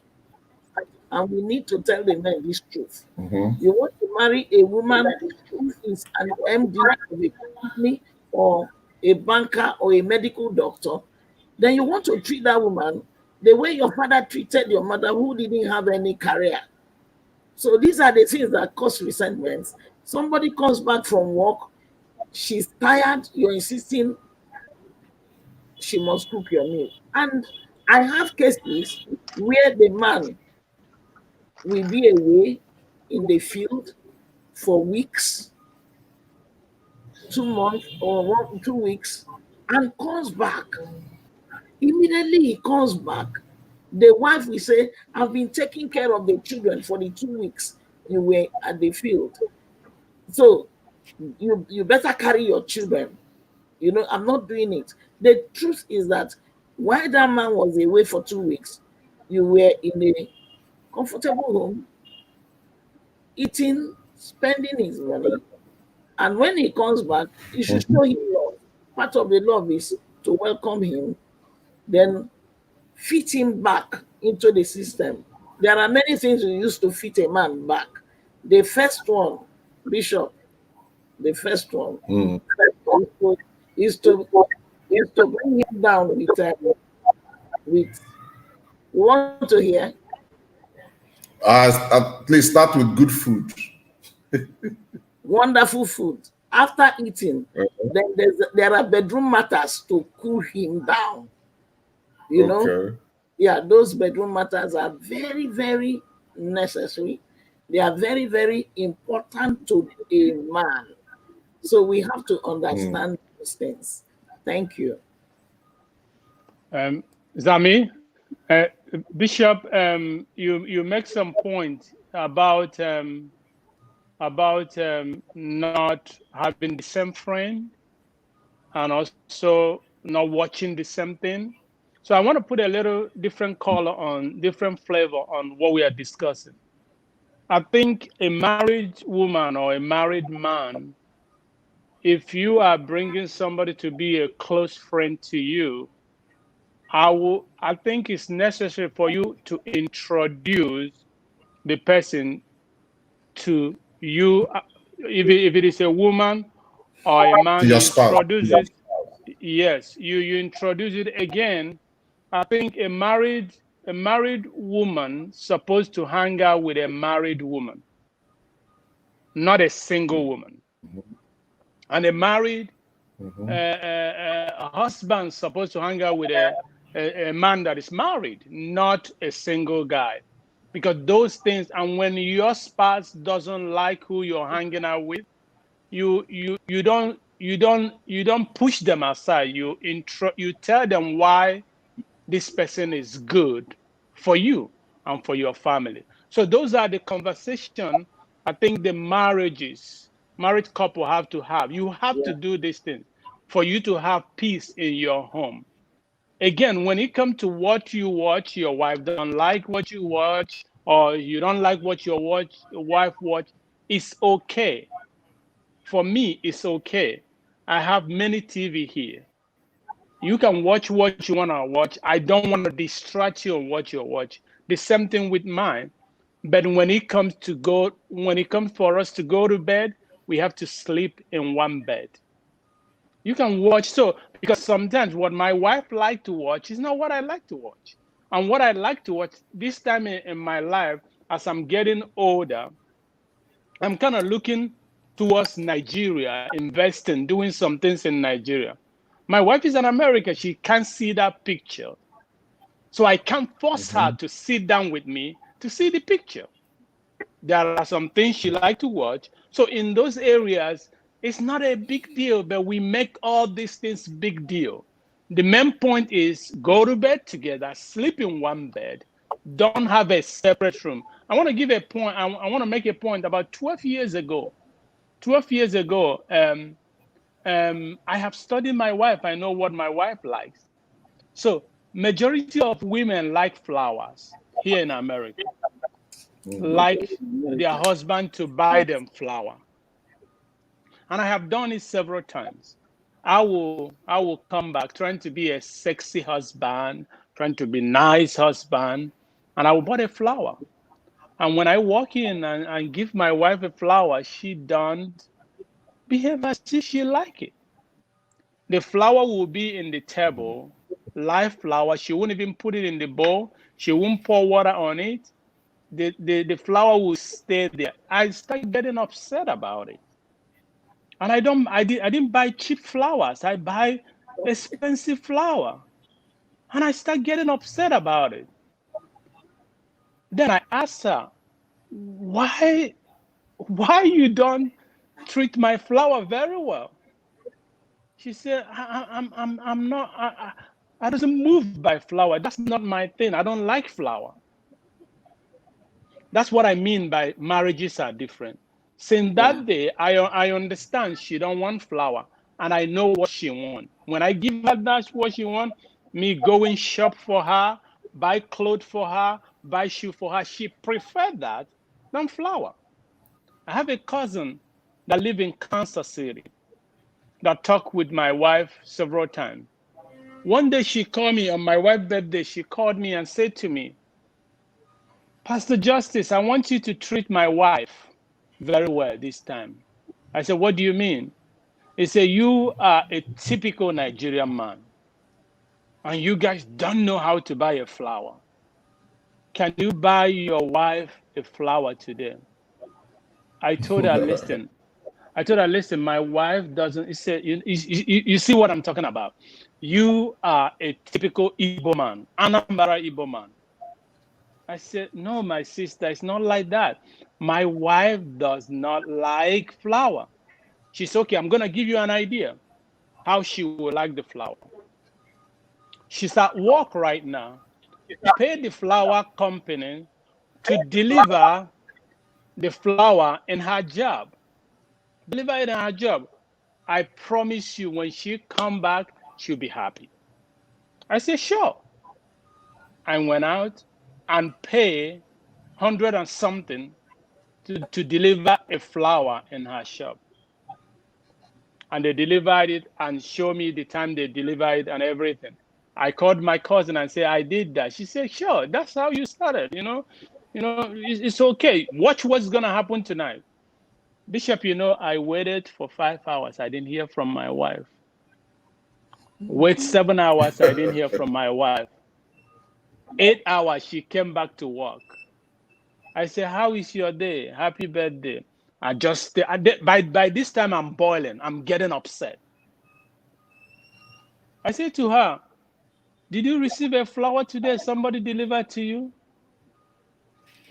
And we need to tell the men this truth. You want to marry a woman who is an MD of a company or a banker or a medical doctor, then you want to treat that woman the way your father treated your mother who didn't have any career. So these are the things that cause resentments. Somebody comes back from work, she's tired, you're insisting she must cook your meal. And I have cases where the man will be away in the field for weeks, 2 months or 2 weeks, and comes back. Immediately he comes back, the wife will say, I've been taking care of the children for the 2 weeks you were at the field. So you better carry your children. You know, I'm not doing it. The truth is that while that man was away for 2 weeks, you were in a comfortable home, eating, spending his money. And when he comes back, you should show him love. Part of the love is to welcome him, then fit him back into the system. There are many things we use to fit a man back. The first one, Bishop, the first one is to bring him down with you want to hear? Please start with good food. Wonderful food. After eating, then there are bedroom matters to cool him down. You know? Yeah, those bedroom matters are very, very necessary. They are very, very important to a man. So we have to understand those things. Thank you. Zami, Bishop, you make some point about not having the same friend and also not watching the same thing. So I want to put a little different color on, different flavor on what we are discussing. I think a married woman or a married man, if you are bringing somebody to be a close friend to you, I think it's necessary for you to introduce the person to you. If it is a woman or a man, To your spouse. introduce it. Yes, you introduce it again. I think a married woman supposed to hang out with a married woman, not a single woman. And a married husband supposed to hang out with a man that is married, not a single guy. Because those things, and when your spouse doesn't like who you're hanging out with, you don't push them aside. You tell them why this person is good for you and for your family. So those are the conversation I think the married couple have to have. You have to do these things for you to have peace in your home. Again, when it comes to what you watch, your wife don't like what you watch, or you don't like what your wife watch, it's okay. For me, it's okay. I have many TV here. You can watch what you want to watch. I don't want to distract you on what you watch. The same thing with mine. But when it comes for us to go to bed, we have to sleep in one bed. You can watch, because sometimes what my wife like to watch is not what I like to watch. And what I like to watch this time in my life, as I'm getting older, I'm kind of looking towards Nigeria, investing, doing some things in Nigeria. My wife is in America. She can't see that picture. So I can't force her to sit down with me to see the picture. There are some things she likes to watch. So in those areas, it's not a big deal, but we make all these things big deal. The main point is go to bed together, sleep in one bed, don't have a separate room. I want to give a point. I want to make a point. About 12 years ago, I have studied my wife. I know what my wife likes. So majority of women like flowers here in America, like their husband to buy them flower. And I have done it several times. I will come back trying to be a sexy husband, trying to be nice husband, and I will buy a flower. And when I walk in and give my wife a flower, she don't behave as if she like it. The flower will be in the table, live flower. She won't even put it in the bowl. She won't pour water on it. The flower will stay there. I start getting upset about it. And I didn't buy cheap flowers. I buy expensive flower. And I start getting upset about it. Then I asked her, why you don't treat my flower very well? She said, I'm not, I doesn't move by flower. That's not my thing. I don't like flower. That's what I mean by marriages are different. Since that day, I understand she don't want flower, and I know what she want. When I give her that's what she want, me going shop for her, buy clothes for her, buy shoe for her, she prefer that than flower. I have a cousin that live in Kansas City that talked with my wife several times. One day she called me on my wife's birthday. She called me and said to me, Pastor Justice, I want you to treat my wife very well this time. I said, what do you mean? He said, you are a typical Nigerian man, and you guys don't know how to buy a flower. Can you buy your wife a flower today? I told her, listen, my wife doesn't, he said, you see what I'm talking about? You are a typical Igbo man, Anambra Igbo man. I said, no, my sister, it's not like that. My wife does not like flower. She's okay. I'm going to give you an idea how she will like the flower. She's at work right now. Pay the flower company to deliver the flower in her job. Deliver it in her job. I promise you, when she come back, she'll be happy. I said, sure. I went out and pay 100 and something to deliver a flower in her shop. And they delivered it and showed me the time they delivered it and everything. I called my cousin and said, I did that. She said, sure, that's how you started, it's okay. Watch what's gonna happen tonight. Bishop, I waited for 5 hours. I didn't hear from my wife. Wait 7 hours, I didn't hear from my wife. 8 hours, she came back to work. I said, how is your day? Happy birthday. By this time, I'm boiling. I'm getting upset. I said to her, did you receive a flower today? Somebody delivered to you?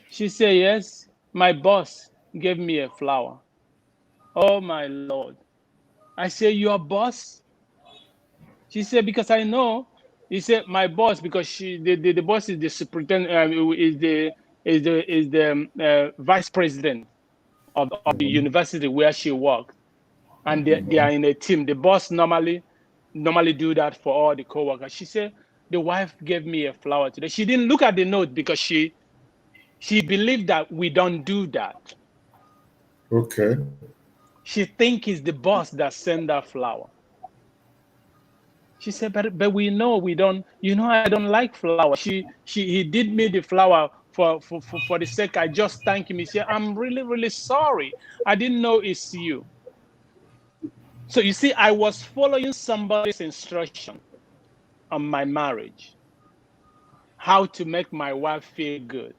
She said, yes, my boss gave me a flower. Oh, my Lord. I said, your boss? She said, because I know. He said, my boss, because the boss is the superintendent, is the vice president of the university where she works, and they are in a team. The boss normally do that for all the co-workers. She said, the wife gave me a flower today. She didn't look at the note because she believed that we don't do that. Okay. She think it's the boss that sent that flower. She said, but we know we don't, I don't like flower. He did me the flower for the sake. I just thank him. He said, I'm really, really sorry. I didn't know it's you. So you see, I was following somebody's instruction on my marriage, how to make my wife feel good.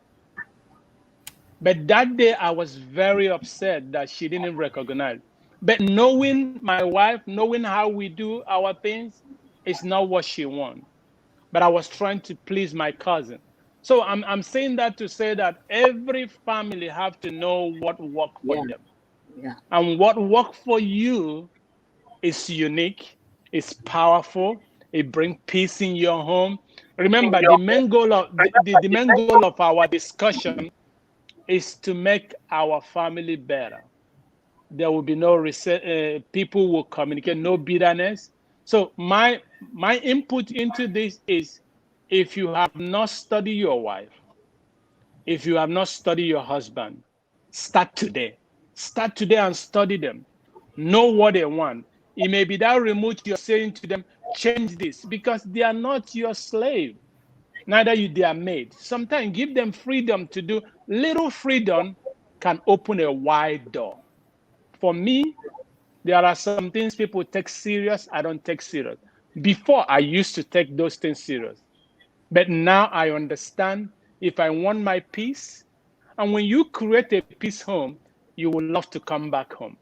But that day I was very upset that she didn't recognize. But knowing my wife, knowing how we do our things, is not what she wants. But I was trying to please my cousin. So I'm saying that to say that every family have to know what works for them. Yeah. And what works for you is unique, it's powerful, it brings peace in your home. Remember, the main goal of our discussion is to make our family better. There will be no people will communicate, no bitterness. So my input into this is, if you have not studied your wife, if you have not studied your husband, start today. Start today and study them. Know what they want. It may be that remote you're saying to them, change this, because they are not your slave. Neither you their maid. Sometimes give them freedom to do. Little freedom can open a wide door. For me, there are some things people take serious, I don't take serious. Before, I used to take those things serious. But now I understand if I want my peace, and when you create a peace home, you will love to come back home.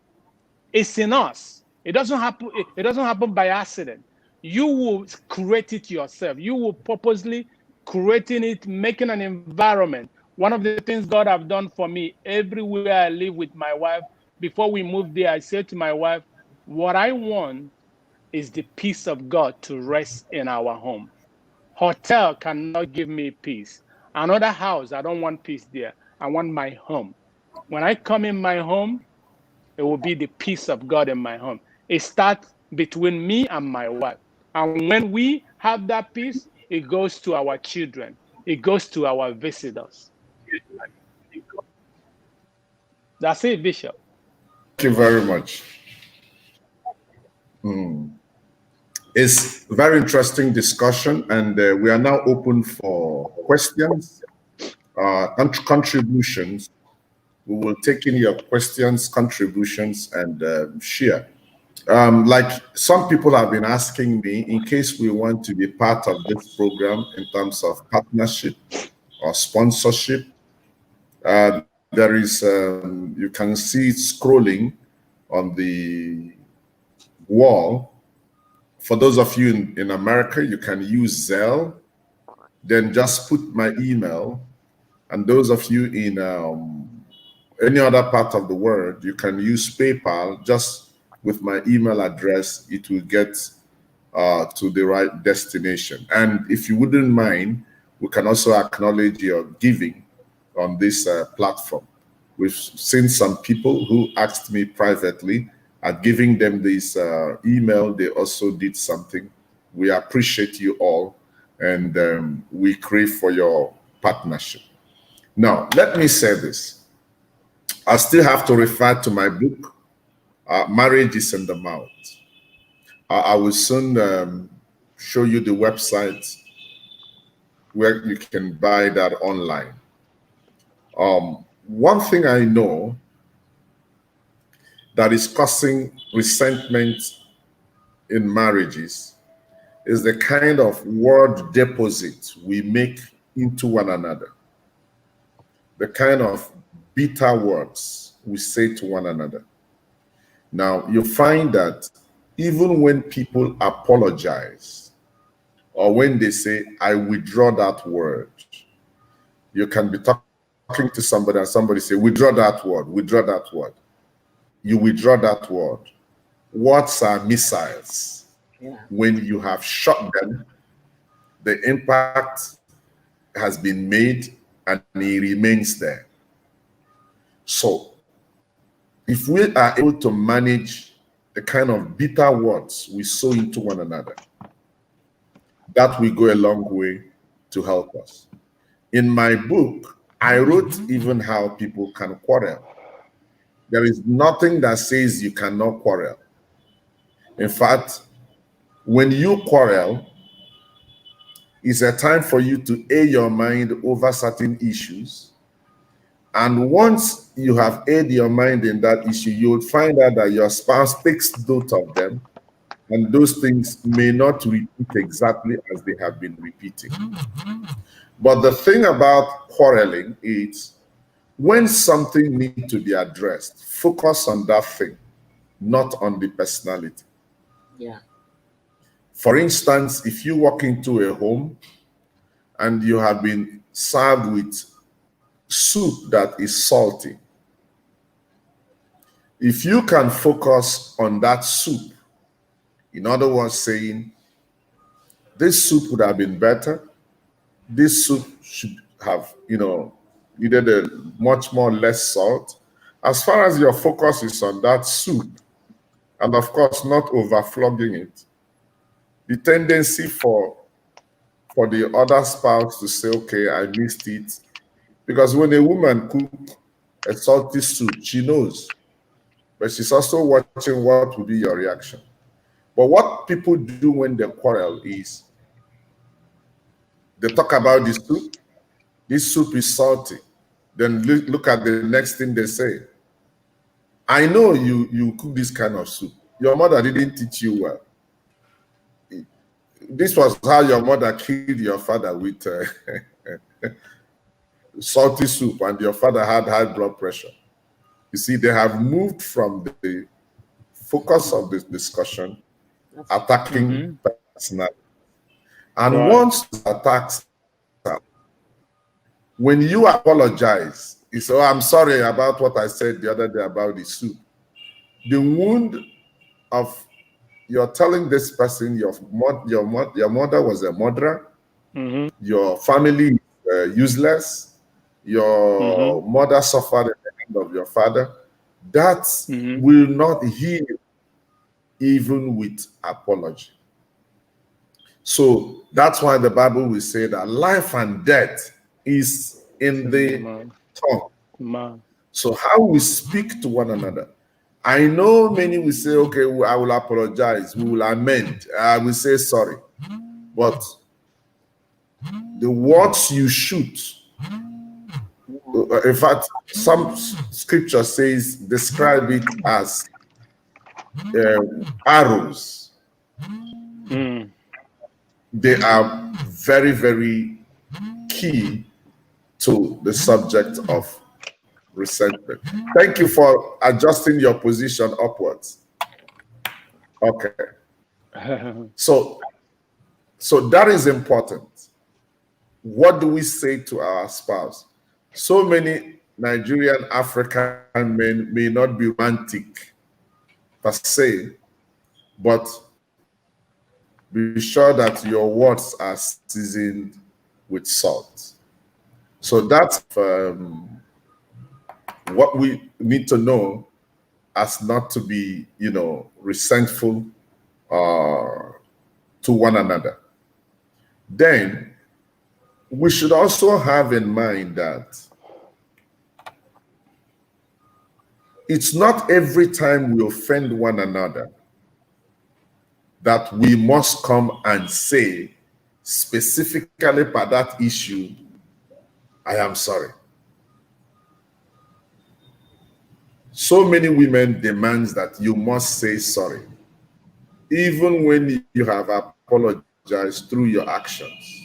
It's in us. It doesn't happen by accident. You will create it yourself. You will purposely creating it, making an environment. One of the things God have done for me, everywhere I live with my wife, before we moved there, I said to my wife, what I want is the peace of God to rest in our home. Hotel cannot give me peace. Another house, I don't want peace there. I want my home. When I come in my home, it will be the peace of God in my home. It starts between me and my wife. And when we have that peace, it goes to our children. It goes to our visitors. That's it, Bishop. Thank you very much. It's a very interesting discussion, and we are now open for questions, contributions. We will take in your questions, contributions, and share. Like some people have been asking me, in case we want to be part of this program in terms of partnership or sponsorship, there is, you can see it scrolling on the wall. For those of you in America, you can use Zelle, then just put my email. And those of you in any other part of the world, you can use PayPal. Just with my email address, it will get to the right destination. And if you wouldn't mind, we can also acknowledge your giving on this platform. We've seen some people who asked me privately at giving them this email, they also did something. We appreciate you all, and we crave for your partnership. Now, let me say this. I still have to refer to my book, Marriage is in the Mouth. I will soon show you the website where you can buy that online. One thing I know that is causing resentment in marriages is the kind of word deposit we make into one another, the kind of bitter words we say to one another. Now, you find that even when people apologize, or when they say, I withdraw that word, you can be talking to somebody and somebody say, withdraw that word, withdraw that word. You withdraw that word. Words are missiles. Yeah. When you have shot them, the impact has been made and it remains there. So, if we are able to manage the kind of bitter words we sow into one another, that will go a long way to help us. In my book, I wrote even how people can quarrel. There is nothing that says you cannot quarrel. In fact, when you quarrel, it's a time for you to air your mind over certain issues. And once you have aired your mind in that issue, you will find out that your spouse takes note of them, and those things may not repeat exactly as they have been repeating. But the thing about quarreling is, when something needs to be addressed, focus on that thing, not on the personality. Yeah. For instance, if you walk into a home and you have been served with soup that is salty, if you can focus on that soup, in other words, saying, this soup would have been better, this soup should have, needed a much more less salt. As far as your focus is on that soup, and of course not overflogging it, the tendency for the other spouse to say, okay, I missed it. Because when a woman cooks a salty soup, she knows, but she's also watching what will be your reaction. But what people do when they quarrel is they talk about the soup. This soup is salty. Then look at the next thing they say. I know you cook this kind of soup. Your mother didn't teach you well. This was how your mother killed your father with salty soup, and your father had high blood pressure. You see, they have moved from the focus of this discussion, attacking personality. And once attacks, when you apologize, it's, oh, I'm sorry about what I said the other day about the soup. The wound of you're telling this person your mother was a murderer, your family is useless, your mother suffered at the hand of your father, that will not heal even with apology. So that's why the Bible will say that life and death is in the tongue. So how we speak to one another. I know many will say, okay, I will apologize, we will amend, I will say sorry. But the words you shoot, in fact, some scripture says, describe it as arrows. They are very, very key to the subject of resentment. Thank you for adjusting your position upwards. Okay. So that is important. What do we say to our spouse? So many Nigerian African men may not be romantic per se, but be sure that your words are seasoned with salt. So that's what we need to know, as not to be, resentful to one another. Then we should also have in mind that it's not every time we offend one another that we must come and say specifically for that issue, I am sorry. So many women demand that you must say sorry, even when you have apologized through your actions.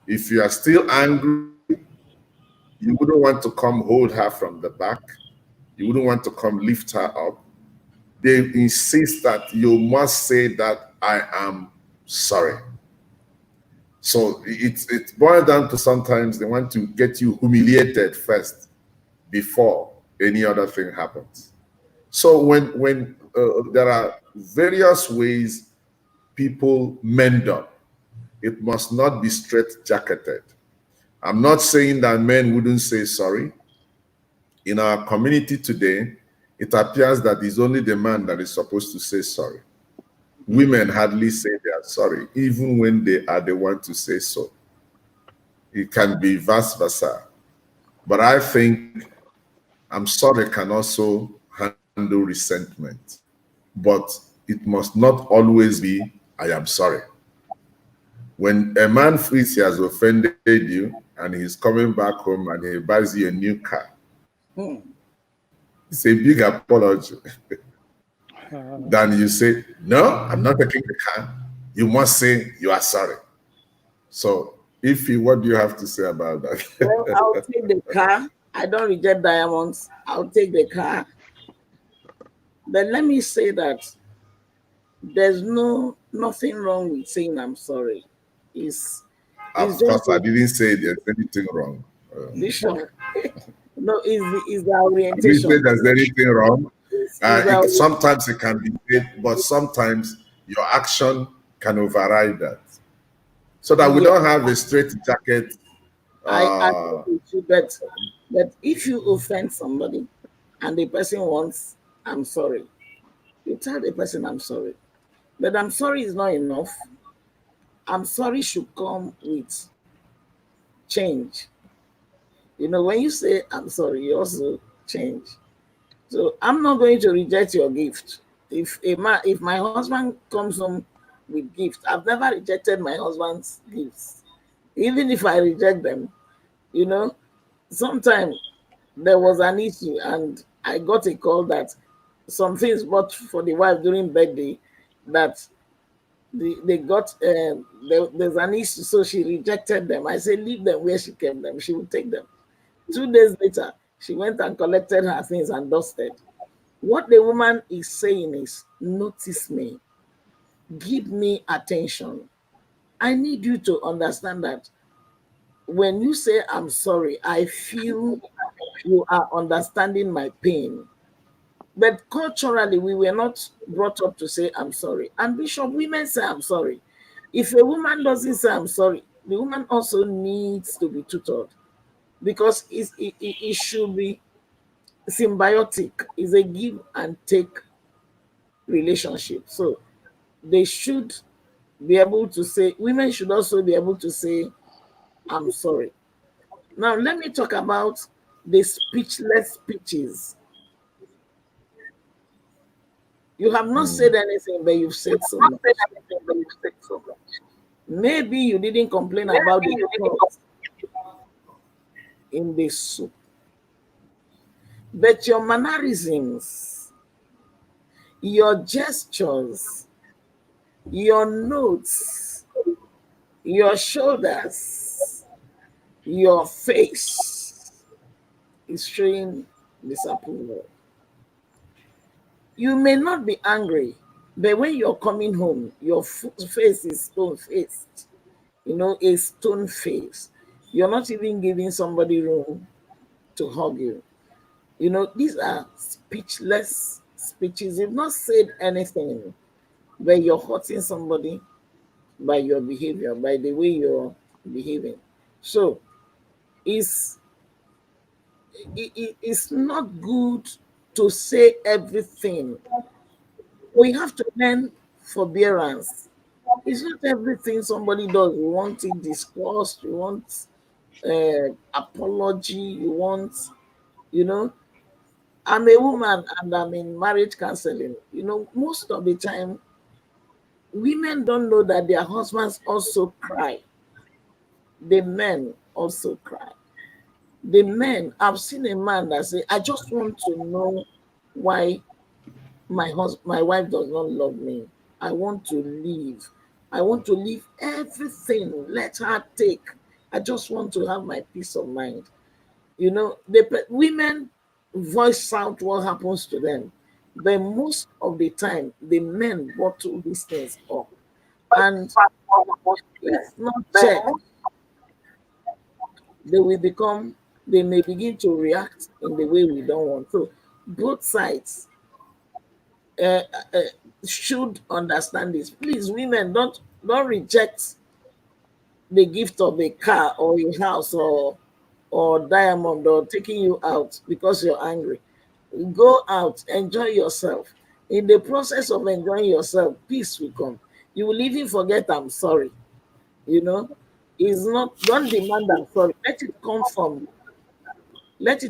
If you are still angry, you wouldn't want to come hold her from the back. You wouldn't want to come lift her up. They insist that you must say that I am sorry. So it boils down to sometimes they want to get you humiliated first before any other thing happens. So when there are various ways people mend up, it must not be straight-jacketed. I'm not saying that men wouldn't say sorry. In our community today, it appears that it's only the man that is supposed to say sorry. Women hardly say they are sorry, even when they are the one to say so. It can be vice versa. But I think I'm sorry can also handle resentment. But it must not always be, I am sorry. When a man feels he has offended you and he's coming back home and he buys you a new car, it's a big apology. Then you say, no, I'm not taking the car. You must say you are sorry. So, what do you have to say about that? Well, I'll take the car. I don't reject diamonds. I'll take the car. Then let me say that there's nothing wrong with saying I'm sorry. Of course, I didn't say there's anything wrong. No, is the orientation. I didn't say there's anything wrong. Sometimes it can be said, but sometimes your action can override that. So that we don't have a straight jacket. I agree with you, but if you offend somebody and the person wants, I'm sorry, you tell the person I'm sorry. But I'm sorry is not enough. I'm sorry should come with change. When you say I'm sorry, you also change. So I'm not going to reject your gift. If my husband comes home with gifts, I've never rejected my husband's gifts. Even if I reject them, you know, sometimes there was an issue and I got a call that some things bought for the wife during birthday that they got there's an issue, so she rejected them. I said leave them where she kept them, she would take them. 2 days later, she went and collected her things and dusted. What the woman is saying is, notice me, give me attention. I need you to understand that when you say I'm sorry, I feel you are understanding my pain. But culturally, we were not brought up to say I'm sorry. And Bishop, women say I'm sorry. If a woman doesn't say I'm sorry, the woman also needs to be tutored because it should be symbiotic. It's a give and take relationship. So they should be able to say, women should also be able to say, I'm sorry. Now, let me talk about the speechless speeches. You have not said anything, but you've said so much. Maybe you didn't complain about the salt in the soup, but your mannerisms, your gestures, your notes, your shoulders, your face is showing disapproval. You may not be angry, but when you're coming home, your face is stone faced. You know, a stone face. You're not even giving somebody room to hug you. You know, these are speechless speeches. You've not said anything, but you're hurting somebody by your behavior, by the way you're behaving. So it's not good to say everything. We have to learn forbearance. It's not everything somebody does. You want it discussed, you want apology, you want, you know. I'm a woman and I'm in marriage counseling. You know, most of the time, women don't know that their husbands also cry. The men also cry. The men, I've seen a man that say, I just want to know why my wife does not love me. I want to leave. I want to leave everything. Let her take. I just want to have my peace of mind. You know, the women voice out what happens to them, but most of the time, the men bottle these things up. And if not checked, they may begin to react in the way we don't want. So both sides uh, uh, should understand this. Please, women, don't reject the gift of a car or a house or diamond or taking you out because you're angry. Go out, enjoy yourself. In the process of enjoying yourself, peace will come. You will even forget I'm sorry. You know, it's not, don't demand I'm sorry. Let it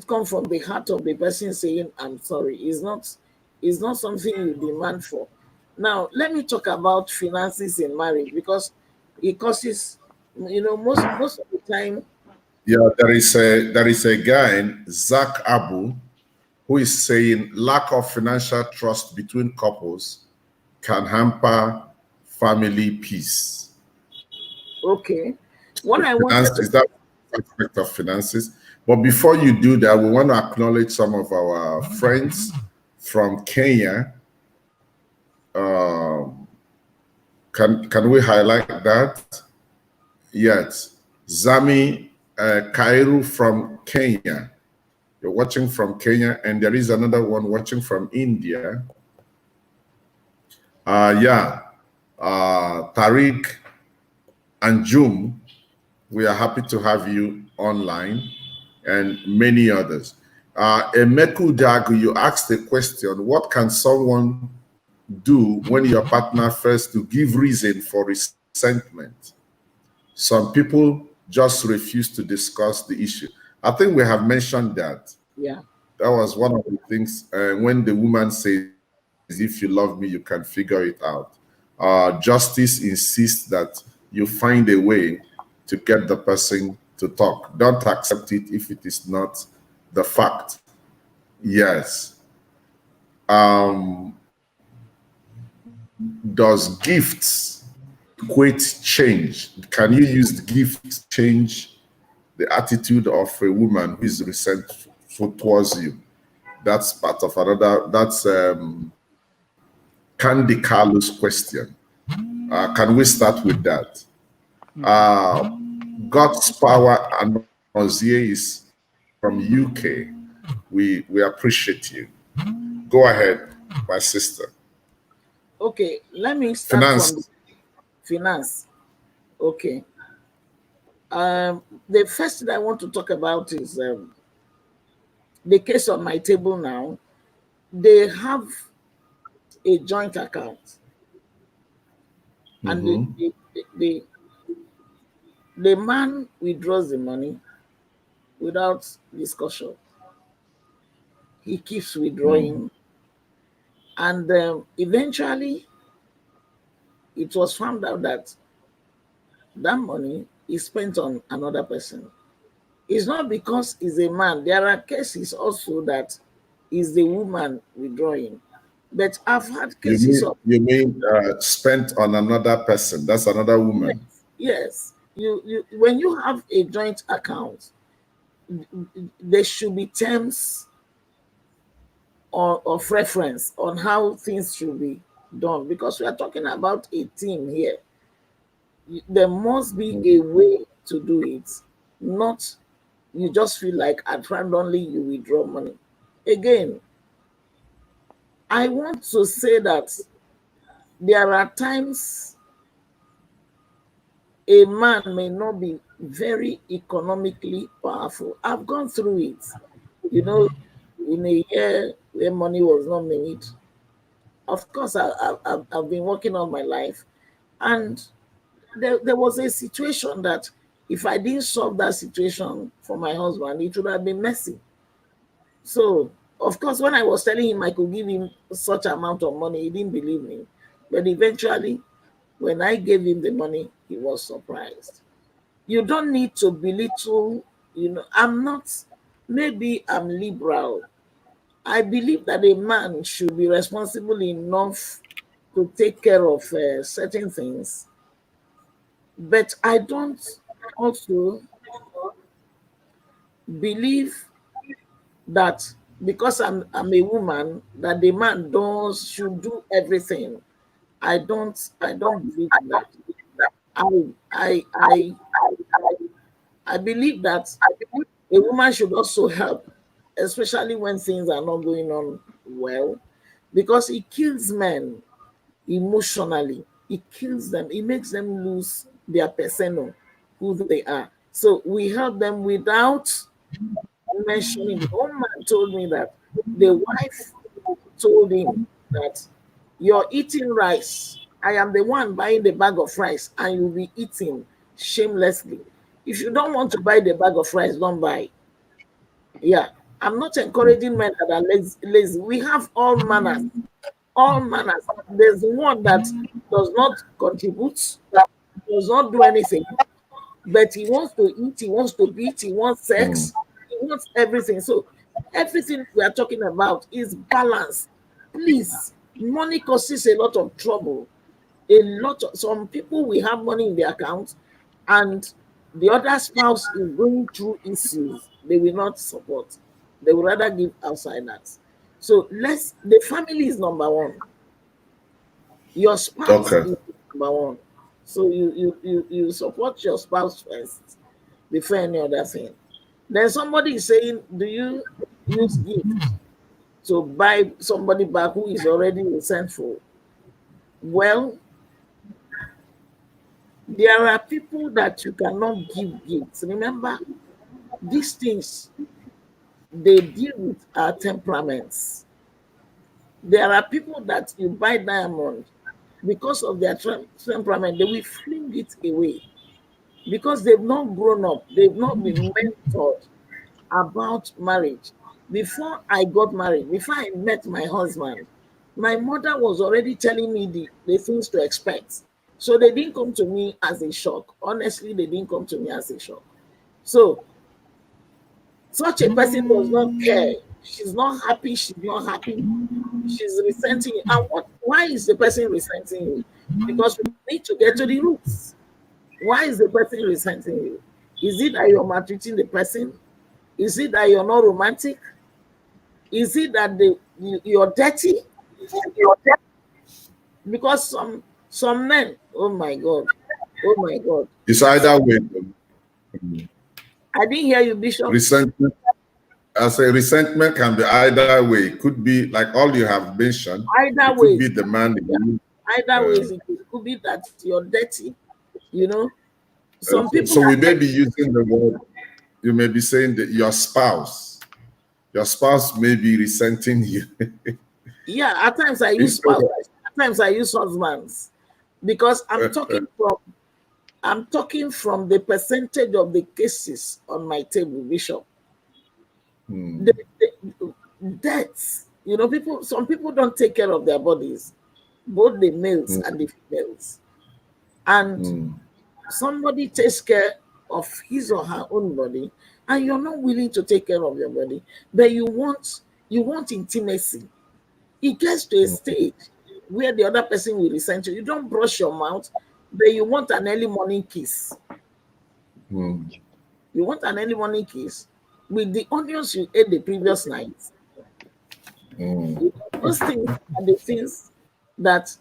come from the heart of the person saying I'm sorry. It's not something you demand for. Now let me talk about finances in marriage because it causes, you know, most of the time. Yeah, there is a guy, Zach Abu, who is saying lack of financial trust between couples can hamper family peace. Okay, what I Finance, wanted is that aspect of finances? But before you do that, we want to acknowledge some of our friends from Kenya. Um, can we highlight that? Yes, Zami Kairu from Kenya. You're watching from Kenya, and there is another one watching from India. Tariq and Jum, we are happy to have you online, and many others. Emeku Dagu, you asked the question, what can someone do when your partner fails to give reason for resentment? Some people just refuse to discuss the issue. I think we have mentioned that. Yeah. That was one of the things when the woman says, if you love me, you can figure it out. Justice insists that you find a way to get the person to talk. Don't accept it if it is not the fact. Yes. Does gifts equate change? Can you use gifts to change the attitude of a woman who is resentful towards you? That's part of another, that's Candy Carlos question. Can we start with that? God's Power Annoncier is from UK. We appreciate you. Go ahead, my sister. Okay, let me start from finance. Okay. The first thing I want to talk about is the case on my table now. They have a joint account, and the man withdraws the money without discussion. He keeps withdrawing, and eventually it was found out that that money is spent on another person. It's not because he's a man. There are cases also that is the woman withdrawing. But I've had cases you mean spent on another person? That's another woman. Yes. You when you have a joint account, there should be terms of reference on how things should be done, because we are talking about a team here. There must be a way to do it, not you just feel like at randomly you withdraw money. Again, I want to say that there are times a man may not be very economically powerful. I've gone through it. You know, in a year where money was not made, of course, I've been working all my life. And there was a situation that if I didn't solve that situation for my husband, it would have been messy. So, of course, when I was telling him I could give him such amount of money, he didn't believe me. But eventually, when I gave him the money, he was surprised. You don't need to belittle, maybe I'm liberal. I believe that a man should be responsible enough to take care of certain things. But I don't also believe that because I'm a woman, that the man should do everything. I don't believe that. I believe that a woman should also help, especially when things are not going on well, because it kills men emotionally. It kills them. It makes them lose their persona, who they are. So we help them without mentioning. One man told me that the wife told him that you're eating rice. I am the one buying the bag of rice, and you'll be eating shamelessly. If you don't want to buy the bag of rice, don't buy. Yeah, I'm not encouraging men that are lazy. We have all manners. All manners. There's one that does not contribute, that does not do anything, but he wants to eat, he wants to beat, he wants sex, he wants everything. So everything we are talking about is balance. Please, money causes a lot of trouble. Some people will have money in their account, and the other spouse is going through issues they will not support. They would rather give outsiders. So the family is number one. Your spouse is number one. So you support your spouse first before any other thing. Then somebody is saying, do you use gifts to buy somebody back who is already resentful? Well, there are people that you cannot give gifts. Remember, these things, they deal with our temperaments. There are people that you buy diamond, because of their temperament, they will fling it away because they've not grown up. They've not been mentored about marriage. Before I got married, before I met my husband, my mother was already telling me the things to expect. So they didn't come to me as a shock. Honestly, they didn't come to me as a shock. So such a person does not care. She's not happy. She's not happy. She's resenting you. And why is the person resenting you? Because we need to get to the roots. Why is the person resenting you? Is it that you're maltreating the person? Is it that you're not romantic? Is it that you're dirty? Because some men, oh my God. It's either way. I didn't hear you, Bishop. Resentment. I say resentment can be either way. It could be like all you have mentioned. Either it way. Could be the man. Either ways, it could be that you're dirty, you know. Some people. So we may be using the word. You may be saying that your spouse may be resenting you. Yeah, at times I use spouse. At times I use husbands, because I'm talking from the percentage of the cases on my table, Bishop. The deaths, you know, some people don't take care of their bodies, both the males and the females. And somebody takes care of his or her own body, and you're not willing to take care of your body, but you want intimacy. It gets to a stage where the other person will resent you. You don't brush your mouth, but you want an early morning kiss. You want an early morning kiss with the onions you ate the previous night. Those things are the things that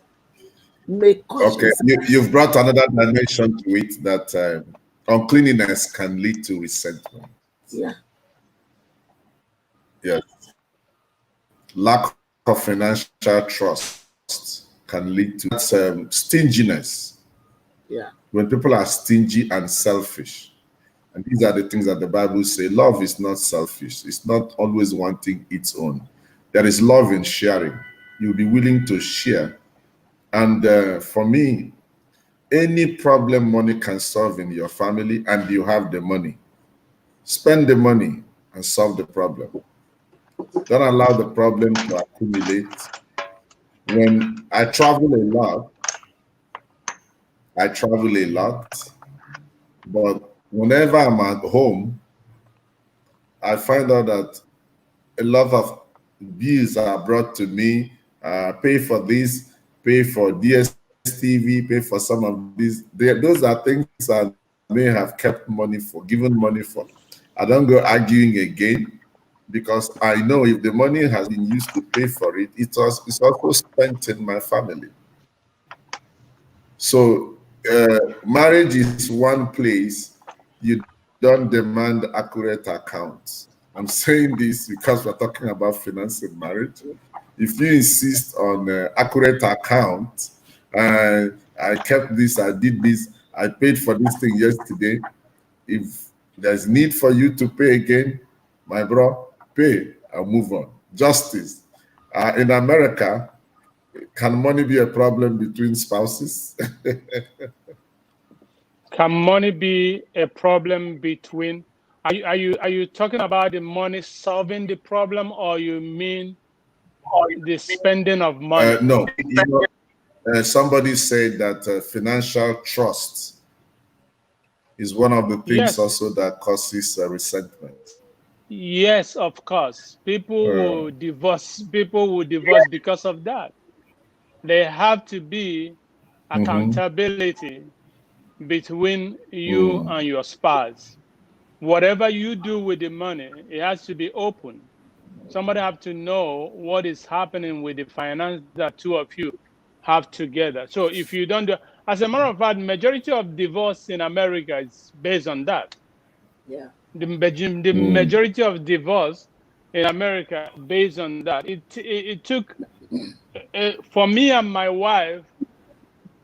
may cause. Okay, you've brought another dimension to it, that uncleanliness can lead to resentment. Yeah. Yes. Lack of financial trust can lead to stinginess. Yeah. When people are stingy and selfish. And these are the things that the Bible says. Love is not selfish. It's not always wanting its own. There is love in sharing. You'll be willing to share. And for me, any problem money can solve in your family, and you have the money, spend the money and solve the problem. Don't allow the problem to accumulate. When I travel a lot, but whenever I'm at home, I find out that a lot of bills are brought to me. Pay for this, pay for DSTV, pay for some of these. Those are things I may have kept money for, given money for. I don't go arguing again, because I know if the money has been used to pay for it, it's also spent in my family. So marriage is one place you don't demand accurate accounts. I'm saying this because we're talking about financing marriage. If you insist on accurate account, I kept this, I did this, I paid for this thing yesterday. If there's need for you to pay again, my bro, pay and move on. Justice. In America, can money be a problem between spouses? Can money be a problem between? Are you talking about the money solving the problem, or you mean the spending of money? No. Somebody said that financial trust is one of the things also that causes resentment. Yes, of course. People will divorce because of that. There have to be accountability between you and your spouse. Whatever you do with the money, it has to be open. Somebody have to know what is happening with the finance that two of you have together. So if you don't do, as a matter of fact, majority of divorce in America is based on that. Yeah. The majority of divorce in America based on that. It took for me and my wife.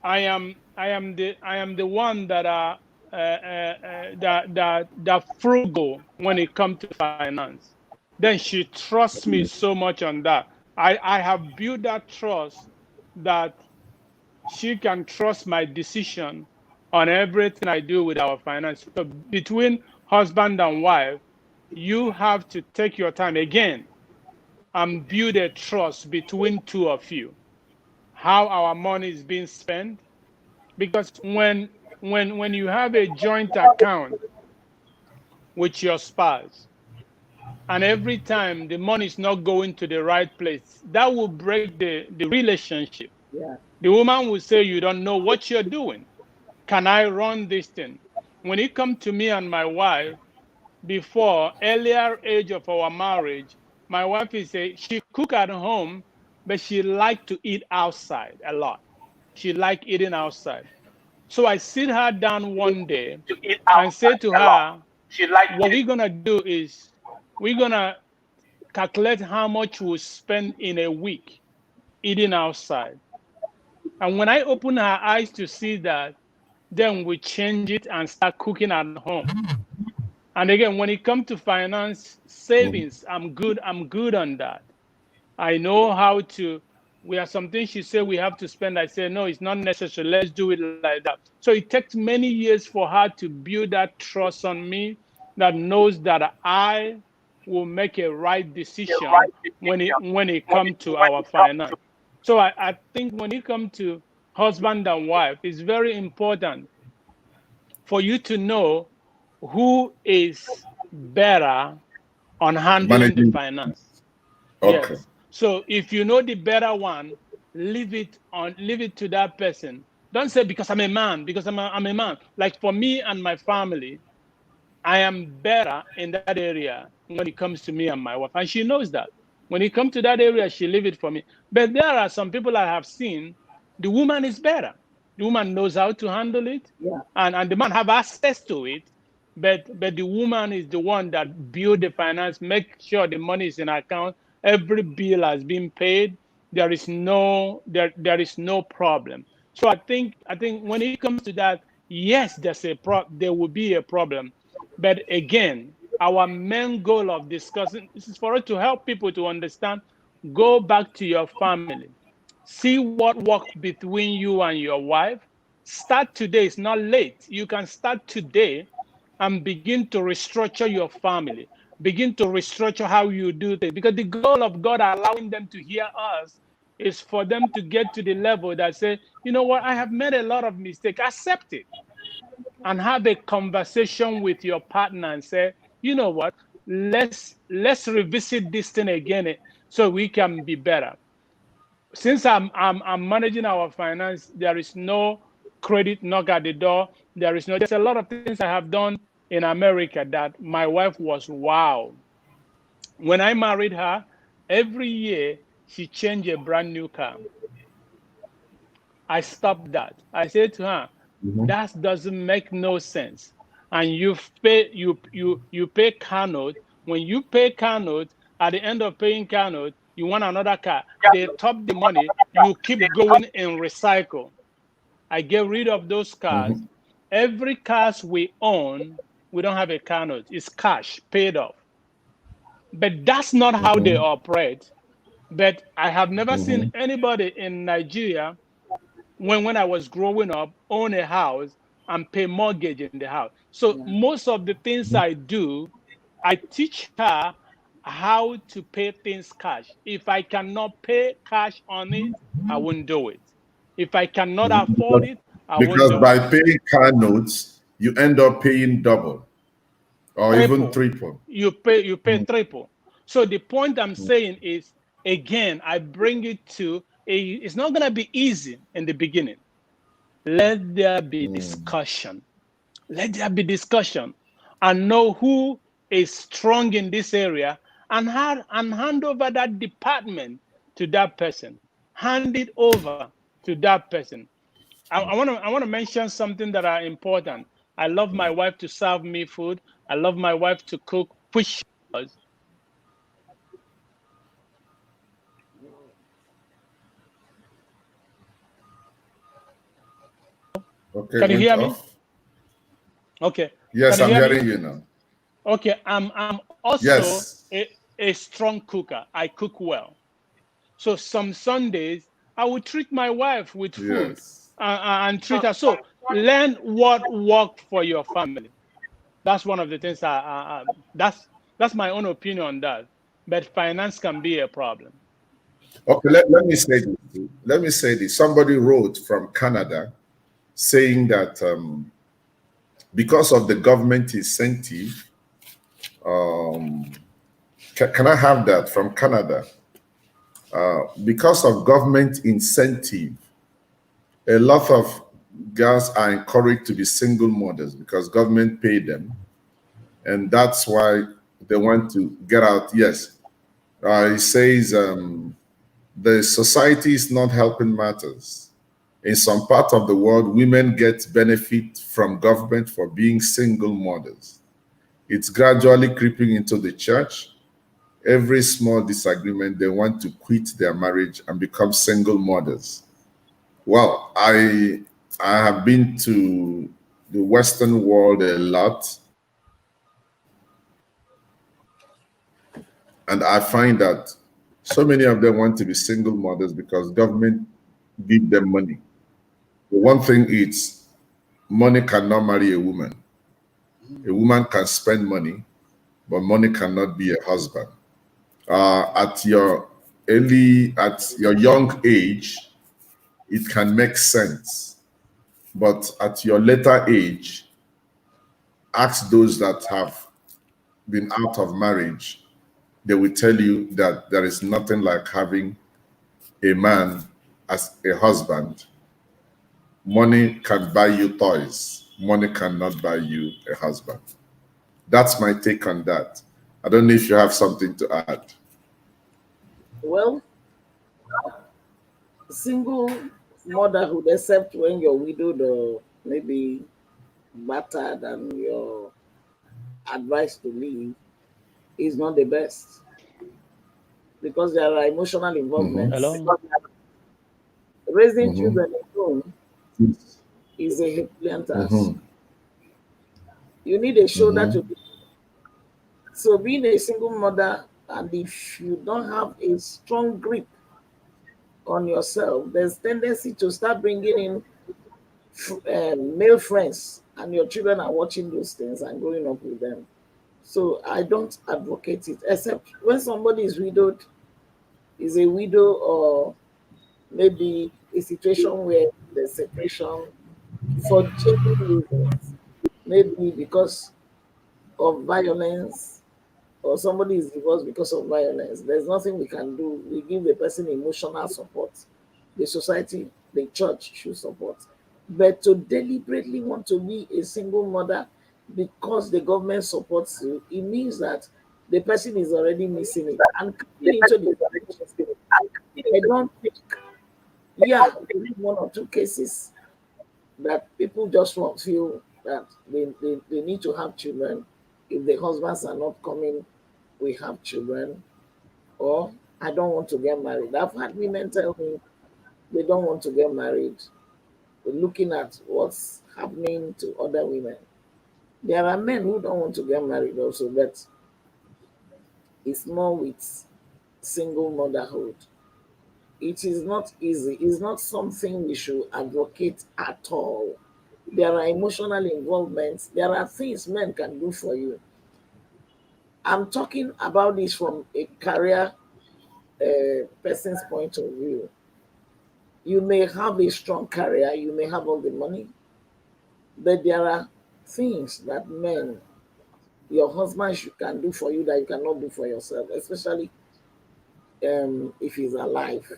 I am the one that that frugal when it comes to finance. Then she trusts me so much on that. I have built that trust that she can trust my decision on everything I do with our finance. So between husband and wife, you have to take your time. Again, and build a trust between two of you, how our money is being spent. Because when you have a joint account with your spouse, and every time the money is not going to the right place, that will break the relationship. Yeah. The woman will say, you don't know what you're doing. Can I run this thing? When it comes to me and my wife, before earlier age of our marriage, my wife is she cook at home, but she liked to eat outside a lot. She liked eating outside. So I sit her down one day and say to her, what we're gonna do is we're gonna calculate how much we spend in a week eating outside. And when I open her eyes to see that, then we change it and start cooking at home. And again, when it comes to finance savings, I'm good on that. I know how to. We have something she said we have to spend. I say, no, it's not necessary. Let's do it like that. So it takes many years for her to build that trust on me, that knows that I will make a right decision when it comes to our finance. So I think when it comes to husband and wife, it's very important for you to know who is better on handling the finance. Okay. Yes. So if you know the better one, leave it to that person. Don't say because I'm a man, because I'm a man. Like for me and my family, I am better in that area when it comes to me and my wife. And she knows that. When it comes to that area, she leave it for me. But there are some people I have seen, the woman is better. The woman knows how to handle it, Yeah. and the man have access to it. But the woman is the one that build the finance, make sure the money is in account, every bill has been paid. There is no problem. So I think when it comes to that, yes, there will be a problem. But again, our main goal of discussing this is for us to help people to understand. Go back to your family, see what works between you and your wife. Start today. It's not late. You can start today and begin to restructure your family. Begin to restructure how you do things. Because the goal of God allowing them to hear us is for them to get to the level that say, you know what, I have made a lot of mistakes. Accept it. And have a conversation with your partner and say, you know what, let's revisit this thing again so we can be better. Since I'm managing our finance, there is no credit knock at the door. There's a lot of things I have done in America that my wife was wow. When I married her, every year she changed a brand new car. I stopped that. I said to her, that doesn't make no sense. And you pay car note. When you pay car note, at the end of paying car note, you want another car. They top the money. You keep going and recycle. I get rid of those cars. Every cars we own, we don't have a car note. It's cash paid off. But that's not how they operate. But I have never seen anybody in Nigeria when I was growing up own a house and pay mortgage in the house. So most of the things I do, I teach her how to pay things cash. If I cannot pay cash on it, I won't do it. If I cannot afford it, I won't do because by it. paying car notes, you end up paying double or even triple. You pay triple. So the point I'm saying is, again, I bring it to it's not going to be easy in the beginning. Let there be discussion. Let there be discussion, and know who is strong in this area, and hand over that department to that person. Hand it over to that person. I want to mention something that are important. I love my wife to serve me food. I love my wife to cook, which she does. Okay, Can you hear me? off. Okay. Yes, Can I'm you hear hearing me? you now. Okay, I'm also a strong cooker. I cook well. So some Sundays I will treat my wife with food and treat her. So learn what works for your family. That's one of the things that's my own opinion on that. but finance can be a problem. Okay, let me say this. Let me say this. Somebody wrote from Canada saying that because of the government incentive, can I have that from Canada? Because of government incentive, a lot of girls are encouraged to be single mothers because government pay them, and that's why they want to get out. Yes, it says the society is not helping matters. In some part of the world, women get benefit from government for being single mothers. It's gradually creeping into the church. Every small disagreement, they want to quit their marriage and become single mothers. Well, I have been to the Western world a lot, and I find that so many of them want to be single mothers because government give them money. The one thing is money cannot marry a woman. A woman can spend money, but money cannot be a husband. At your young age, it can make sense. But at your later age, ask those that have been out of marriage, they will tell you that there is nothing like having a man as a husband. Money can buy you toys. Money cannot buy you a husband. That's my take on that. I don't know if you have something to add. Well, single motherhood, except when you're widowed or maybe battered and you're advised to leave, is not the best because there are emotional involvements. Hello? Raising children alone is a Herculean task. You need a shoulder to be. So being a single mother, and if you don't have a strong grip on yourself, there's tendency to start bringing in male friends, and your children are watching those things and growing up with them. So I don't advocate it, except when somebody is widowed, is a widow, or maybe a situation where there's separation for genuine reasons, maybe because of violence, or somebody is divorced because of violence. There's nothing we can do. We give the person emotional support. The society, the church should support. But to deliberately want to be a single mother because the government supports you, it means that the person is already missing it. And coming into the I don't think, yeah, there is one or two cases that people just won't feel that they need to have children. If the husbands are not coming, we have children. Or I don't want to get married. I've had women tell me they don't want to get married. We're looking at what's happening to other women. There are men who don't want to get married also, but it's more with single motherhood. It is not easy. It's not something we should advocate at all. There are emotional involvements. There are things men can do for you. I'm talking about this from a career person's point of view. You may have a strong career, you may have all the money, but there are things that men, your husband can do for you that you cannot do for yourself, especially if he's alive.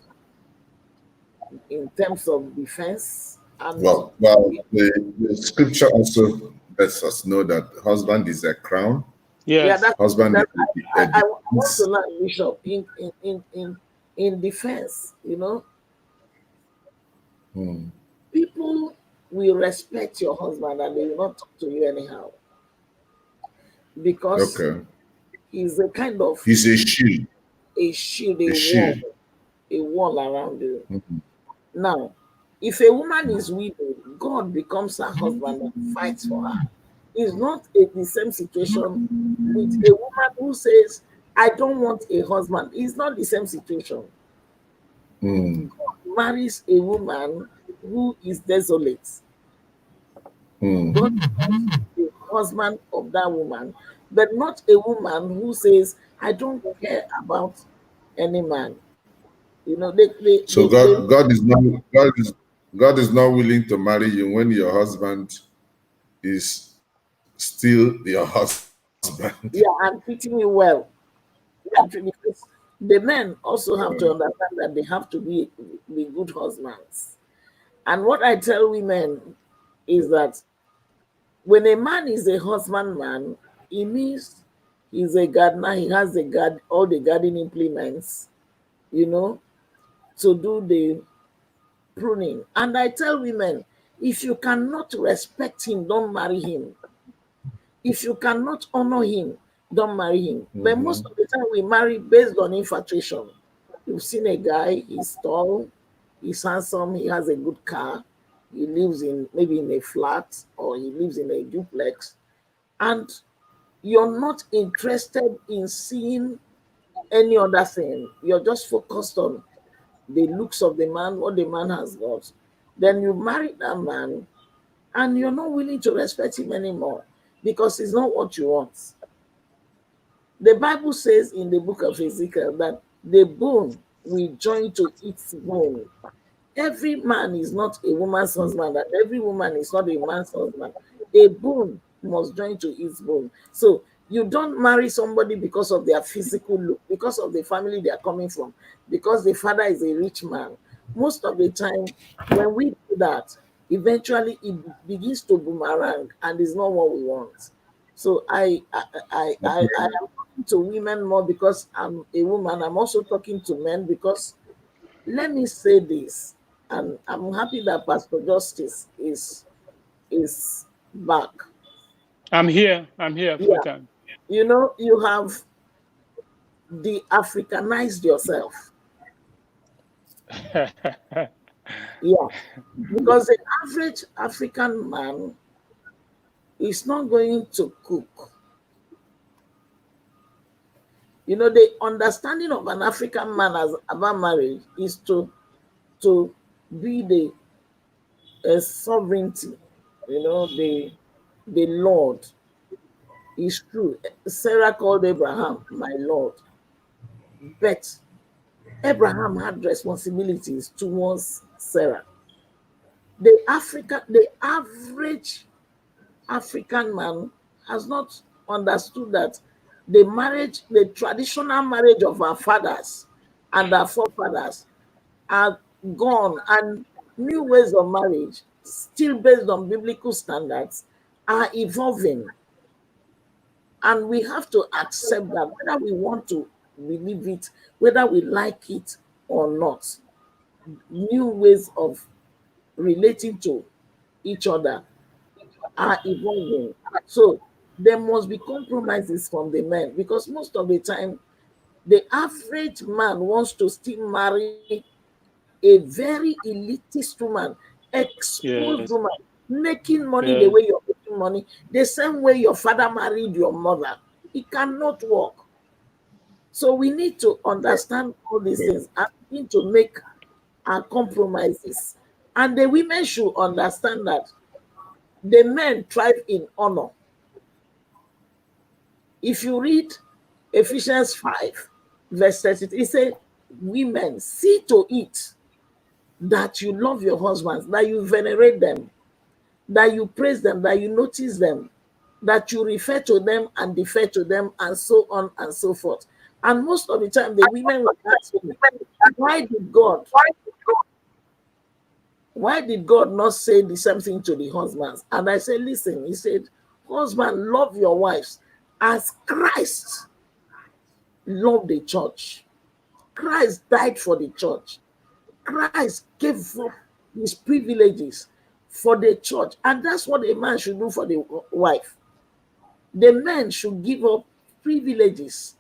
In terms of defense, and the scripture also lets us know that husband is a crown. Yes. Yeah, Husband I want to learn, Bishop, in defense, people will respect your husband and they will not talk to you anyhow. Because he's a kind of he's a shield. A shield, a wall around you. Now, if a woman is widowed, God becomes her husband and fights for her. It's not the same situation with a woman who says, I don't want a husband. It's not the same situation. God marries a woman who is desolate. God becomes the husband of that woman but not a woman who says, I don't care about any man. You know, So God is not willing to marry you when your husband is still your husband. yeah, I'm treating you well. Because the men also have to understand that they have to be good husbands. And what I tell women is that when a man is a husband man, it means he's a gardener, he has all the garden implements, you know, to do the pruning. And I tell women, if you cannot respect him, don't marry him. If you cannot honor him, don't marry him. But most of the time, we marry based on infatuation. You've seen a guy, he's tall, he's handsome, he has a good car, he lives in maybe in a flat or he lives in a duplex, and you're not interested in seeing any other thing. You're just focused on the looks of the man, what the man has got. Then you marry that man and you're not willing to respect him anymore because it's not what you want. The Bible says in the book of Ezekiel that the bone will join to its bone. Every man is not a woman's husband, and every woman is not a man's husband. A bone must join to its bone. So you don't marry somebody because of their physical look, because of the family they are coming from, because the father is a rich man. Most of the time, when we do that, eventually it begins to boomerang, and it's not what we want. So I am talking to women more because I'm a woman. I'm also talking to men because let me say this, and I'm happy that Pastor Justice is back. I'm here. I'm here full Yeah, time. you know, you have de-Africanized yourself. Yeah, because the average African man is not going to cook. You know, the understanding of an African man as about marriage is to be the sovereignty. You know, the Lord. Is true. Sarah called Abraham my Lord, but Abraham had responsibilities towards Sarah. The average African man has not understood that the traditional marriage of our fathers and our forefathers are gone, and new ways of marriage, still based on biblical standards, are evolving. And we have to accept that whether we want to believe it, whether we like it or not, new ways of relating to each other are evolving. So there must be compromises from the men because most of the time, the average man wants to still marry a very elitist woman, exposed Yes. woman, making money the Yes. way you're making money, the same way your father married your mother. It cannot work. So we need to understand all these things and begin to make our compromises. And the women should understand that the men thrive in honor. If you read Ephesians 5, verse 30, it says, women, see to it that you love your husbands, that you venerate them, that you praise them, that you notice them, that you refer to them and defer to them, and so on and so forth. And most of the time, the women will ask me, why did God, why did God not say the same thing to the husbands? And I said, listen, he said, husband, love your wives as Christ loved the church. Christ died for the church. Christ gave up his privileges for the church. And that's what a man should do for the wife. The men should give up privileges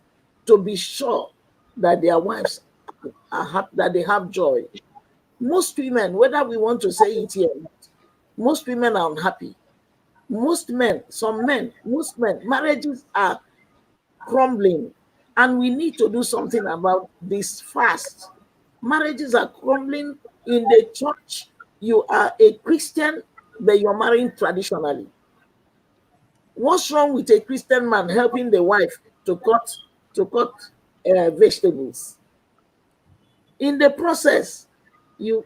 to be sure that their wives are happy, that they have joy. Most women, whether we want to say it here or not, most women are unhappy. Most men, most men, marriages are crumbling. And we need to do something about this fast. Marriages are crumbling in the church. You are a Christian, but you're marrying traditionally. What's wrong with a Christian man helping the wife to cut vegetables? In the process, you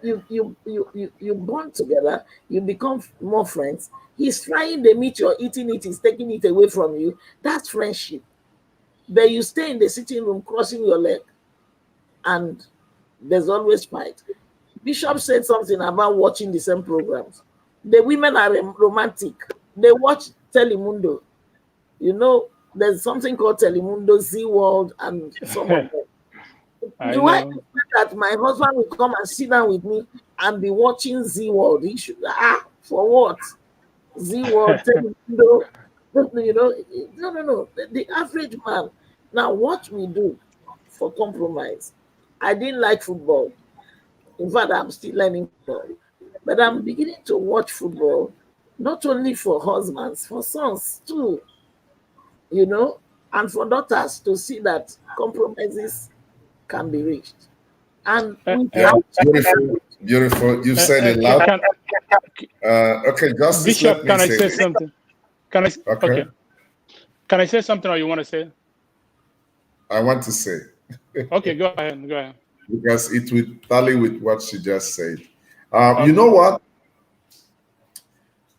bond together, you become more friends. He's frying the meat, you're eating it, he's taking it away from you. That's friendship. But you stay in the sitting room crossing your leg, and there's always fight. Bishop said something about watching the same programs. The women are romantic. They watch Telemundo. You know, there's something called Telemundo, Z World, and some of them. Do I expect that my husband will come and sit down with me and be watching Z World? He should, for what? Z World, Telemundo, you know, no. The average man. Now, what we do for compromise? I didn't like football. In fact, I'm still learning football. But I'm beginning to watch football, not only for husbands, for sons too, you know, and for daughters to see that compromises can be reached. And yeah, beautiful. You said a lot. Okay, Justice, Bishop, can I say something? Can I? Okay. Can I say something, or you want to say? I want to say. Okay, go ahead. Because it will tally with what she just said. You know what?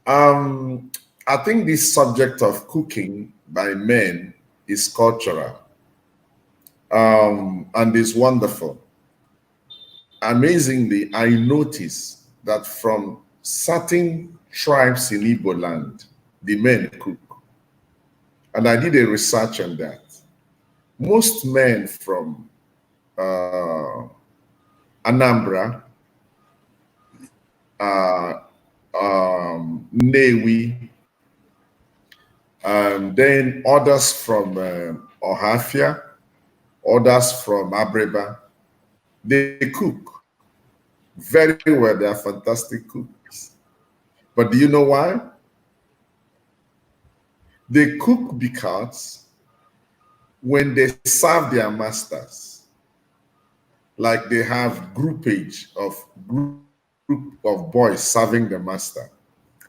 I think this subject of cooking by men is cultural, and is wonderful. Amazingly, I notice that from certain tribes in Igbo land, the men cook. And I did a research on that. Most men from Anambra, Newi, and then others from Ohafia, others from Abreba, they cook very well. They are fantastic cooks. But do you know why? They cook because when they serve their masters, like they have group of boys serving the master,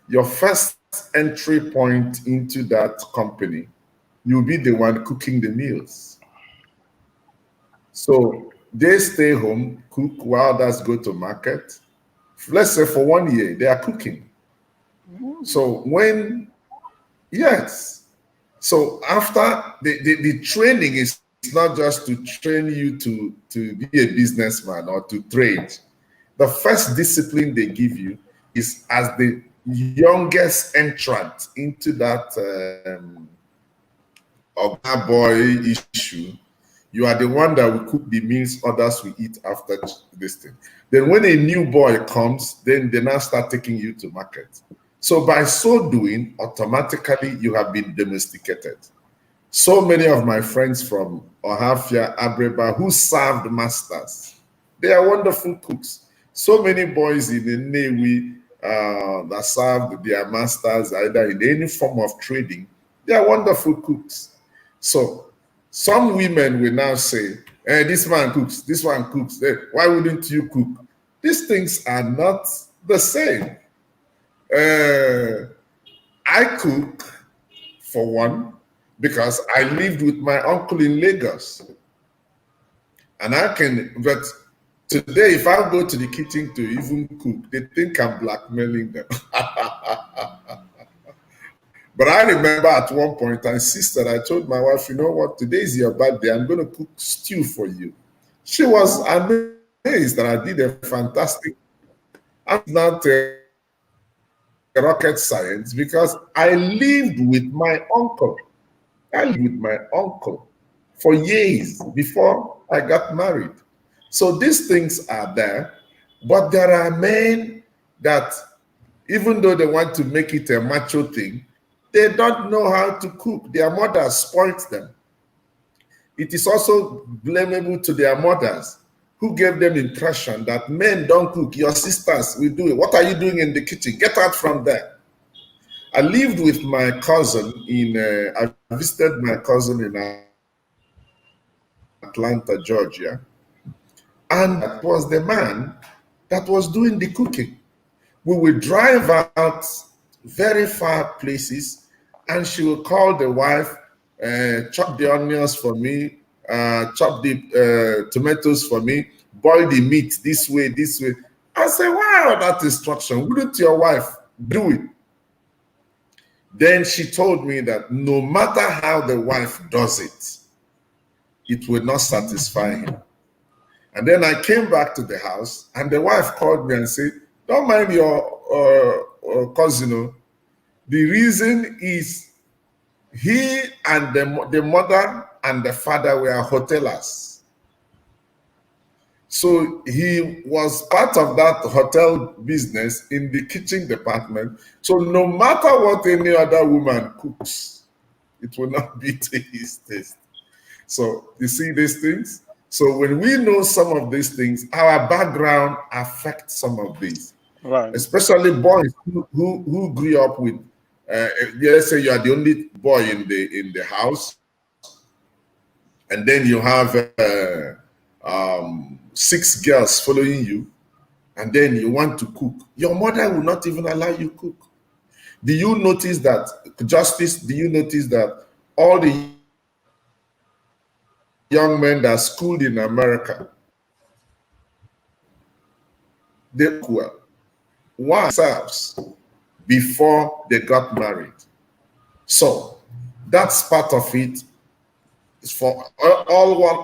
your first entry point into that company, you'll be the one cooking the meals. So they stay home, cook while others go to market. Let's say for 1 year, they are cooking. So so after the training is not just to train you to be a businessman or to trade. The first discipline they give you is as the youngest entrant into that Oga boy issue. You are the one that will cook the meals others will eat after this thing. Then when a new boy comes, then they now start taking you to market. So by so doing, automatically you have been domesticated. So many of my friends from Ohafia, Abreba, who served masters, they are wonderful cooks. So many boys in the Newi that served their masters either in any form of trading, they are wonderful cooks. So some women will now say, hey, this man cooks, this one cooks. Hey, why wouldn't you cook? These things are not the same. I cook, for one, because I lived with my uncle in Lagos. And but today, if I go to the kitchen to even cook, they think I'm blackmailing them. But I remember at one point, I insisted, I told my wife, you know what, today is your birthday, I'm going to cook stew for you. She was amazed that I did a fantastic, I'm not rocket science, because I lived with my uncle. I lived with my uncle for years before I got married. So these things are there, but there are men that, even though they want to make it a macho thing, they don't know how to cook. Their mothers spoiled them. It is also blamable to their mothers, who gave them impression that men don't cook, your sisters will do it. What are you doing in the kitchen? Get out from there. I lived with my cousin I visited my cousin in Atlanta, Georgia. And that was the man that was doing the cooking. We would drive out very far places and she will call the wife, chop the onions for me, chop the tomatoes for me, boil the meat this way, this way. I say, wow, that instruction, wouldn't your wife do it? Then she told me that no matter how the wife does it, it will not satisfy him. And then I came back to the house, and the wife called me and said, don't mind your cousin. The reason is he and the mother and the father were hotelers. So he was part of that hotel business in the kitchen department. So no matter what any other woman cooks, it will not be to his taste. So you see these things? So when we know some of these things, our background affects some of these. Right. Especially boys who grew up with, let's say you are the only boy in the house, and then you have 6 girls following you, and then you want to cook. Your mother will not even allow you cook. Do you notice that, Justice, do you notice that all the young men that schooled in America, they cook well. One serves before they got married. So that's part of it. It's for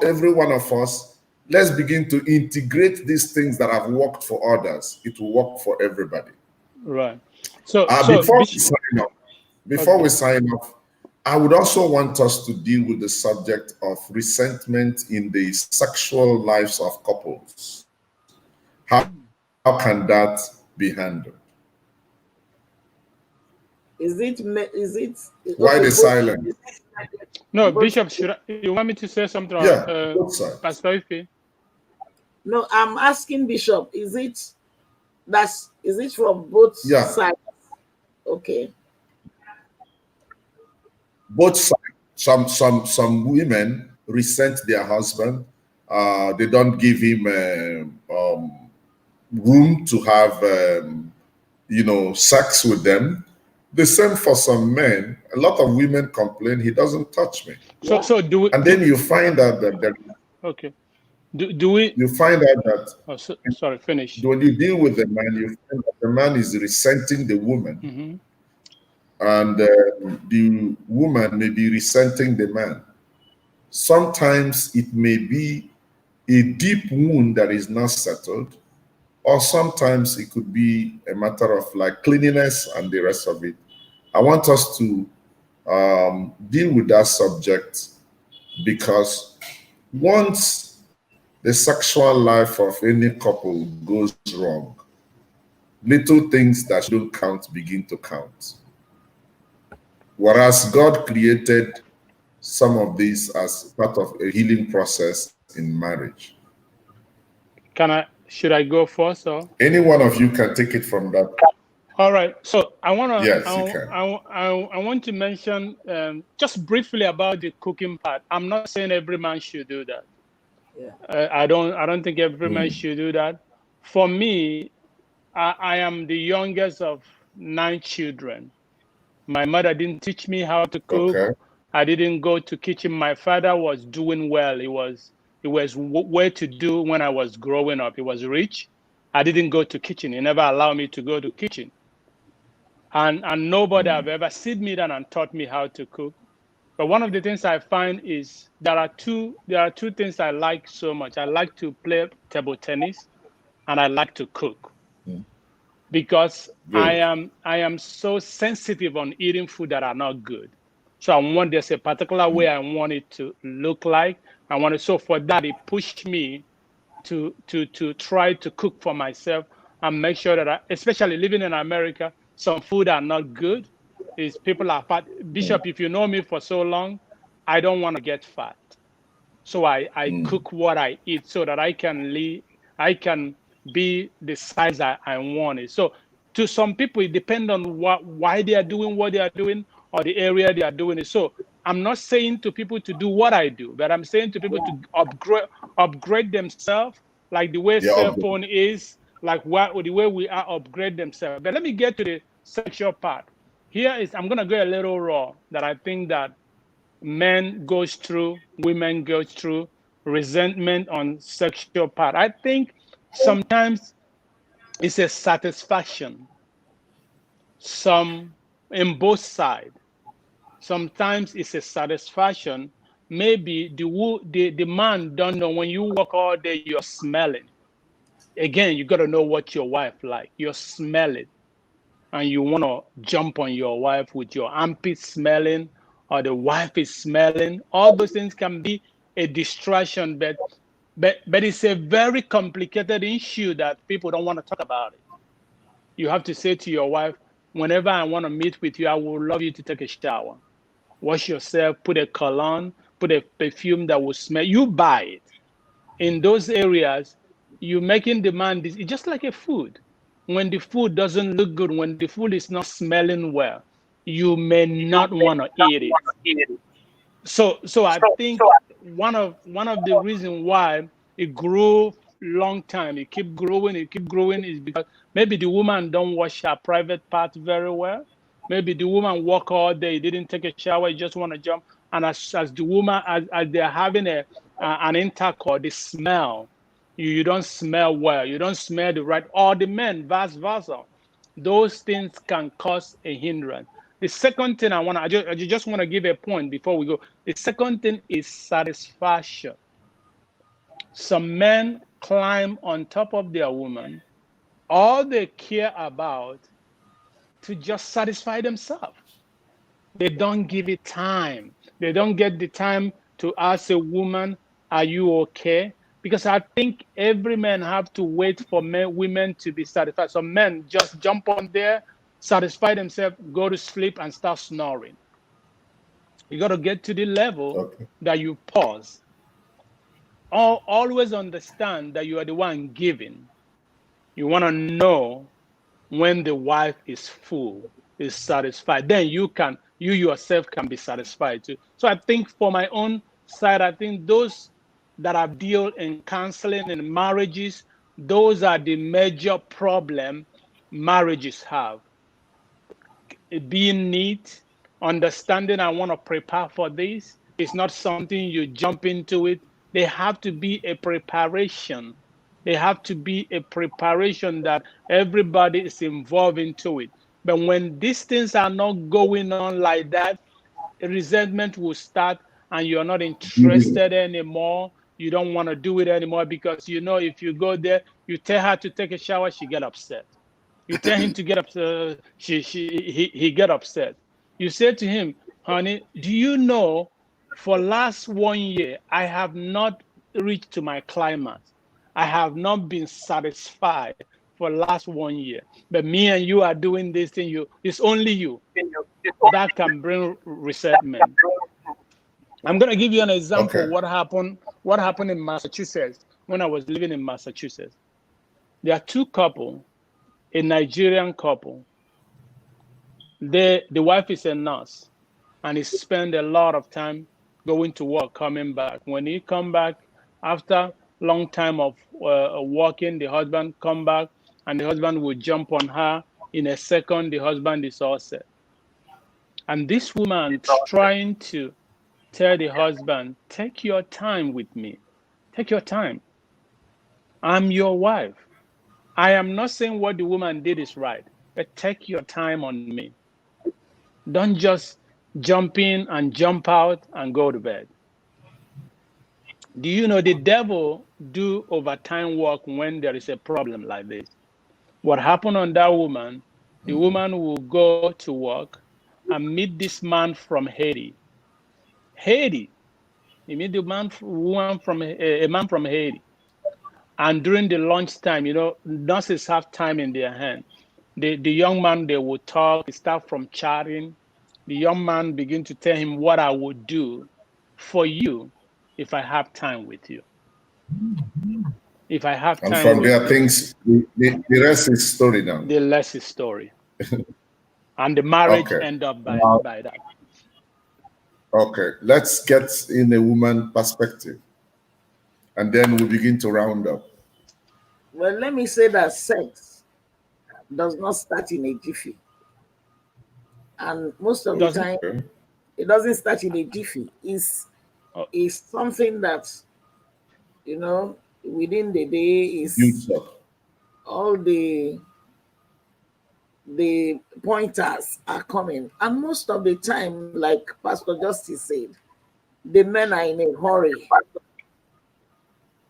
every one of us. Let's begin to integrate these things that have worked for others. It will work for everybody. Right. So before we sign off, I would also want us to deal with the subject of resentment in the sexual lives of couples. How can that be handled? Is it Why the silence? No, Bishop, you want me to say something? Yeah, both sides. Pastor Ife? No, I'm asking Bishop, is it from both sides? Okay. Both sides. Some women resent their husband. They don't give him room to have sex with them. The same for some men. A lot of women complain, he doesn't touch me. So do we? And then you find out that okay. Do we? You find out that. Oh, sorry. Finish. When you deal with the man, you find that the man is resenting the woman. Mm-hmm. And the woman may be resenting the man. Sometimes it may be a deep wound that is not settled, or sometimes it could be a matter of like cleanliness and the rest of it. I want us to deal with that subject, because once the sexual life of any couple goes wrong, little things that don't count begin to count. Whereas God created some of these as part of a healing process in marriage. Should I go first, or any one of you can take it from that? All right. So I want to. Yes, you can. I want to mention just briefly about the cooking part. I'm not saying every man should do that. Yeah. I don't think every man should do that. For me, I am the youngest of 9 children. My mother didn't teach me how to cook. Okay. I didn't go to kitchen. My father was doing well. It was well to do when I was growing up. He was rich. I didn't go to kitchen. He never allowed me to go to kitchen. And nobody have ever sit me down and taught me how to cook. But one of the things I find is there are two things I like so much. I like to play table tennis, and I like to cook. Because I am so sensitive on eating food that are not good. So there's a particular way I want it to look like. So for that, it pushed me to try to cook for myself and make sure that especially living in America, some food are not good. People are fat. Bishop, if you know me for so long, I don't want to get fat. So I cook what I eat so that I can be the size I want it. So to some people, it depends on why they are doing what they are doing or the area they are doing it. So I'm not saying to people to do what I do, but I'm saying to people to upgrade themselves, like the way cell phone is, like the way we are upgrade themselves. But let me get to the sexual part. I'm gonna go a little raw, that I think that men goes through, women goes through resentment on sexual part. I think sometimes it's a satisfaction, some in both sides. Sometimes it's a satisfaction. Maybe the man don't know, when you work all day, you're smelling. Again, you got to know what your wife like. You're smelling, and you want to jump on your wife with your armpit smelling, or the wife is smelling. All those things can be a distraction, but it's a very complicated issue that people don't want to talk about it. You have to say to your wife, whenever I want to meet with you, I would love you to take a shower, wash yourself, put a cologne, put a perfume that will smell. You buy it. In those areas, you're making demand. It's just like a food. When the food doesn't look good, when the food is not smelling well, you may not want to eat it. So I think one of the reasons why it grew long time, it keep growing is because maybe the woman don't wash her private part very well. Maybe the woman work all day, didn't take a shower, you just want to jump. And as the woman, as they're having an intercourse, they smell. You don't smell well. You don't smell the right. Or the men, vice versa. Those things can cause a hindrance. The second thing I just want to give a point before we go. The second thing is satisfaction. Some men climb on top of their woman. All they care about to just satisfy themselves. They don't give it time. They don't get the time to ask a woman, are you okay? Because I think every man have to wait for women to be satisfied. Some men just jump on there, satisfy themselves, go to sleep, and start snoring. You got to get to the level that you pause. Always understand that you are the one giving. You want to know when the wife is full, is satisfied. Then you yourself can be satisfied too. So I think for my own side, I think those that have dealt in counseling and marriages, those are the major problem marriages have. Being neat, understanding I want to prepare for this. It's not something you jump into it. They have to be a preparation. They have to be a preparation that everybody is involved into it. But when these things are not going on like that, resentment will start and you're not interested anymore. You don't want to do it anymore because you know if you go there, you tell her to take a shower, she get upset. You tell him to get upset, he get upset. You say to him, honey, do you know for last 1 year, I have not reached to my climax. I have not been satisfied for last 1 year. But me and you are doing this thing, it's only you. That can bring resentment. I'm going to give you an example. What happened in Massachusetts when I was living in Massachusetts. There are two couples, a Nigerian couple. The wife is a nurse and he spent a lot of time going to work, coming back. When he come back after long time of working, the husband come back and the husband will jump on her. In a second, the husband is all set. And this woman trying to tell the husband, take your time with me. Take your time. I'm your wife. I am not saying what the woman did is right, but take your time on me. Don't just jump in and jump out and go to bed. Do you know the devil do overtime work when there is a problem like this? What happened on that woman, the woman will go to work and meet this man from Haiti. Haiti. You meet a man from Haiti. And during the lunchtime, nurses have time in their hand. The young man, they will talk, start from chatting. The young man begin to tell him what I would do for you if I have time with you. If I have time. And from there, things, the rest is story now. The rest is story. And the marriage end up by that. Okay, let's get in a woman perspective. And then we begin to round up. Well, let me say that sex does not start in a jiffy. And most of the Doesn't. time, Okay. it doesn't start in a jiffy. Oh, It's something that, within the day is Builds up. all the pointers are coming. And most of the time, like Pastor Justice said, the men are in a hurry.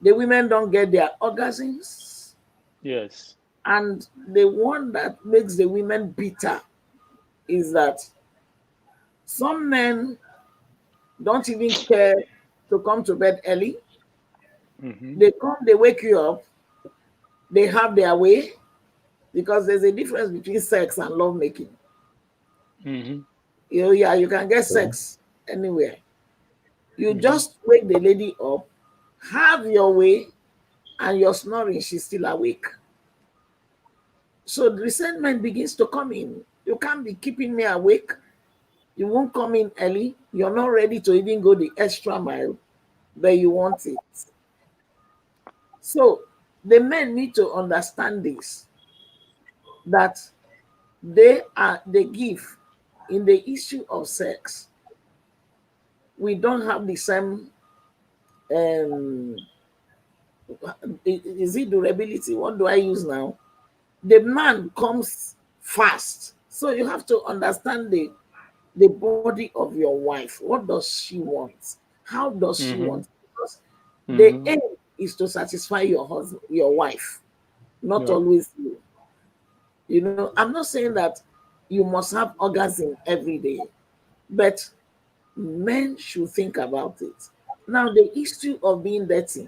The women don't get their orgasms. yes. And the one that makes the women bitter is that some men don't even care to come to bed early. Mm-hmm. They come, they wake you up, they have their way, because there's a difference between sex and love making. Mm-hmm. Yeah, you can get Okay. sex anywhere. You Mm-hmm. just wake the lady up, have your way, and you're snoring, she's still awake. So the resentment begins to come in. You can't be keeping me awake. You won't come in early. You're not ready to even go the extra mile, but you want it. So the men need to understand this, that they give in the issue of sex. We don't have the same um is it durability? What do I use now? The man comes fast. So you have to understand the body of your wife. What does she want? How does she Mm-hmm. want? Because the Mm-hmm. aim is to satisfy your husband, your wife, not Yeah. always you. I'm not saying that you must have orgasm every day, but men should think about it. Now, the issue of being dirty,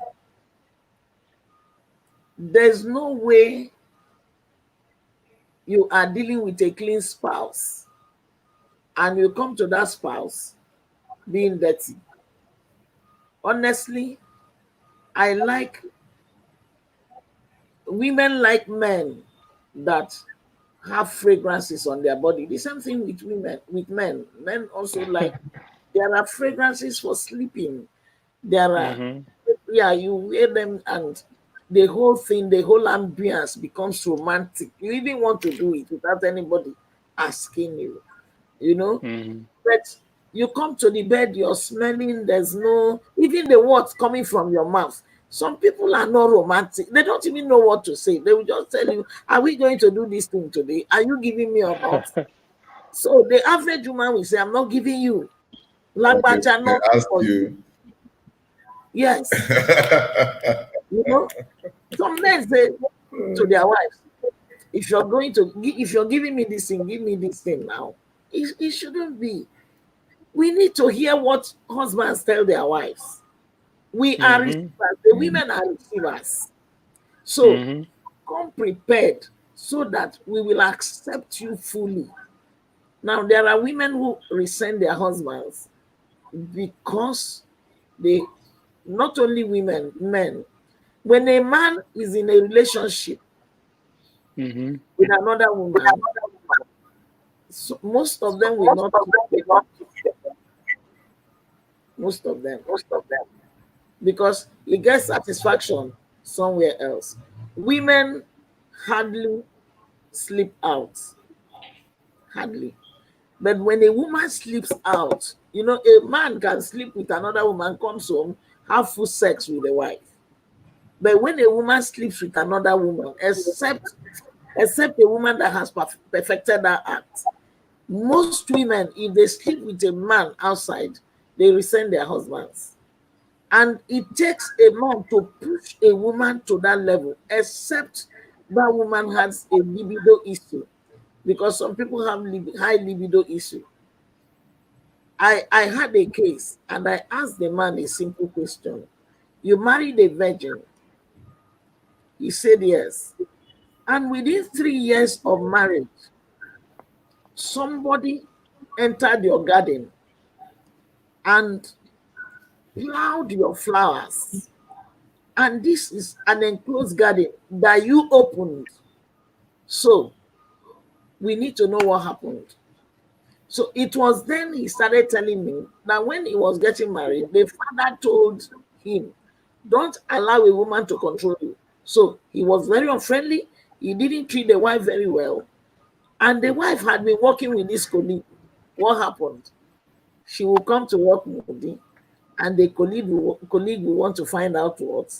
there's no way you are dealing with a clean spouse and you come to that spouse being dirty. Honestly, I like women like men that have fragrances on their body. The same thing with women, with men. Men also like, there are fragrances for sleeping. There are, Mm-hmm. yeah, you wear them and the whole thing, the whole ambience becomes romantic. You even want to do it without anybody asking you, you know. Mm-hmm. But you come to the bed, you're smelling, there's no, even the words coming from your mouth. Some people are not romantic. They don't even know what to say. They will just tell you, are we going to do this thing today? Are you giving me or not? So the average woman will say, I'm not giving you. Okay. Lagbaja, They not ask for you. you. Yes. You know, some men say to their wives, if you're giving me this thing, give me this thing now. It shouldn't be. We need to hear what husbands tell their wives. We are Mm-hmm. receivers, the Mm, women are receivers. So Mm-hmm. come prepared so that we will accept you fully. Now, there are women who resent their husbands because they, not only women, men, when a man is in a relationship Mm-hmm. with another woman, so most of them will not keep them, most of them, because he gets satisfaction somewhere else. Women hardly sleep out, hardly. But when a woman sleeps out, a man can sleep with another woman, comes home, have full sex with the wife. But when a woman sleeps with another woman, except a woman that has perfected that act, most women, if they sleep with a man outside, they resent their husbands. And it takes a man to push a woman to that level, except that woman has a libido issue, because some people have high libido issue. I had a case and I asked the man a simple question. You married a virgin? He said yes. And within 3 years of marriage, somebody entered your garden and plowed your flowers. And this is an enclosed garden that you opened. So we need to know what happened. So it was then he started telling me that when he was getting married, the father told him, don't allow a woman to control you. So he was very unfriendly. He didn't treat the wife very well. And the wife had been working with this colleague. What happened? She will come to work moody, and the colleague will want to find out what.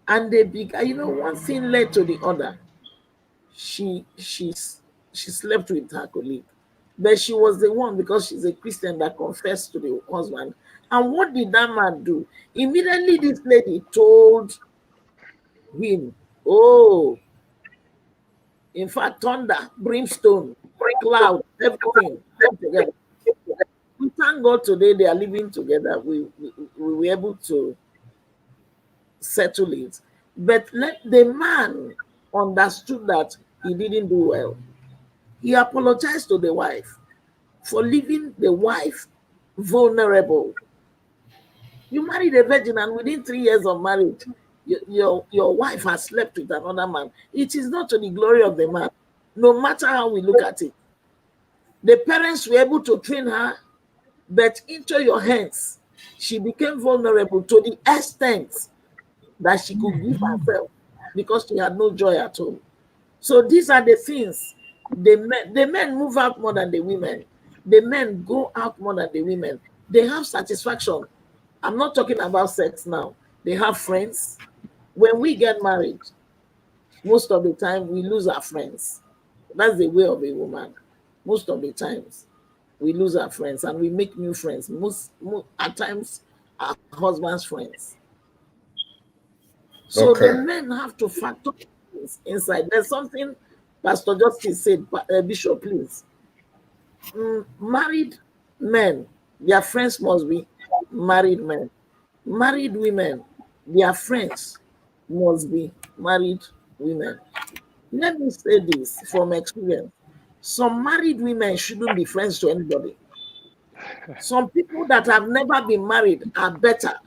And they began, one thing led to the other. She slept with her colleague. But she was the one, because she's a Christian, that confessed to the husband. And what did that man do? Immediately this lady told him, oh, in fact, thunder, brimstone, cloud, everything come together. We thank God today they are living together. We were able to settle it. But the man understood that he didn't do well. He apologized to the wife for leaving the wife vulnerable. You married a virgin, and within 3 years of marriage, your wife has slept with another man. It is not to the glory of the man, no matter how we look at it. The parents were able to train her, but into your hands, she became vulnerable to the extent that she could give herself because she had no joy at home. So these are the things. The men move out more than the women. The men go out more than the women. They have satisfaction. I'm not talking about sex now. They have friends. When we get married, most of the time we lose our friends. That's the way of a woman. Most of the times we lose our friends and we make new friends. Most at times our husband's friends. So Okay. the men have to factor things inside. There's something Pastor Justice said, Bishop, please. Married men, their friends must be married men. Married women, their friends must be married women. Let me say this from experience. Some married women shouldn't be friends to anybody. Some people that have never been married are better.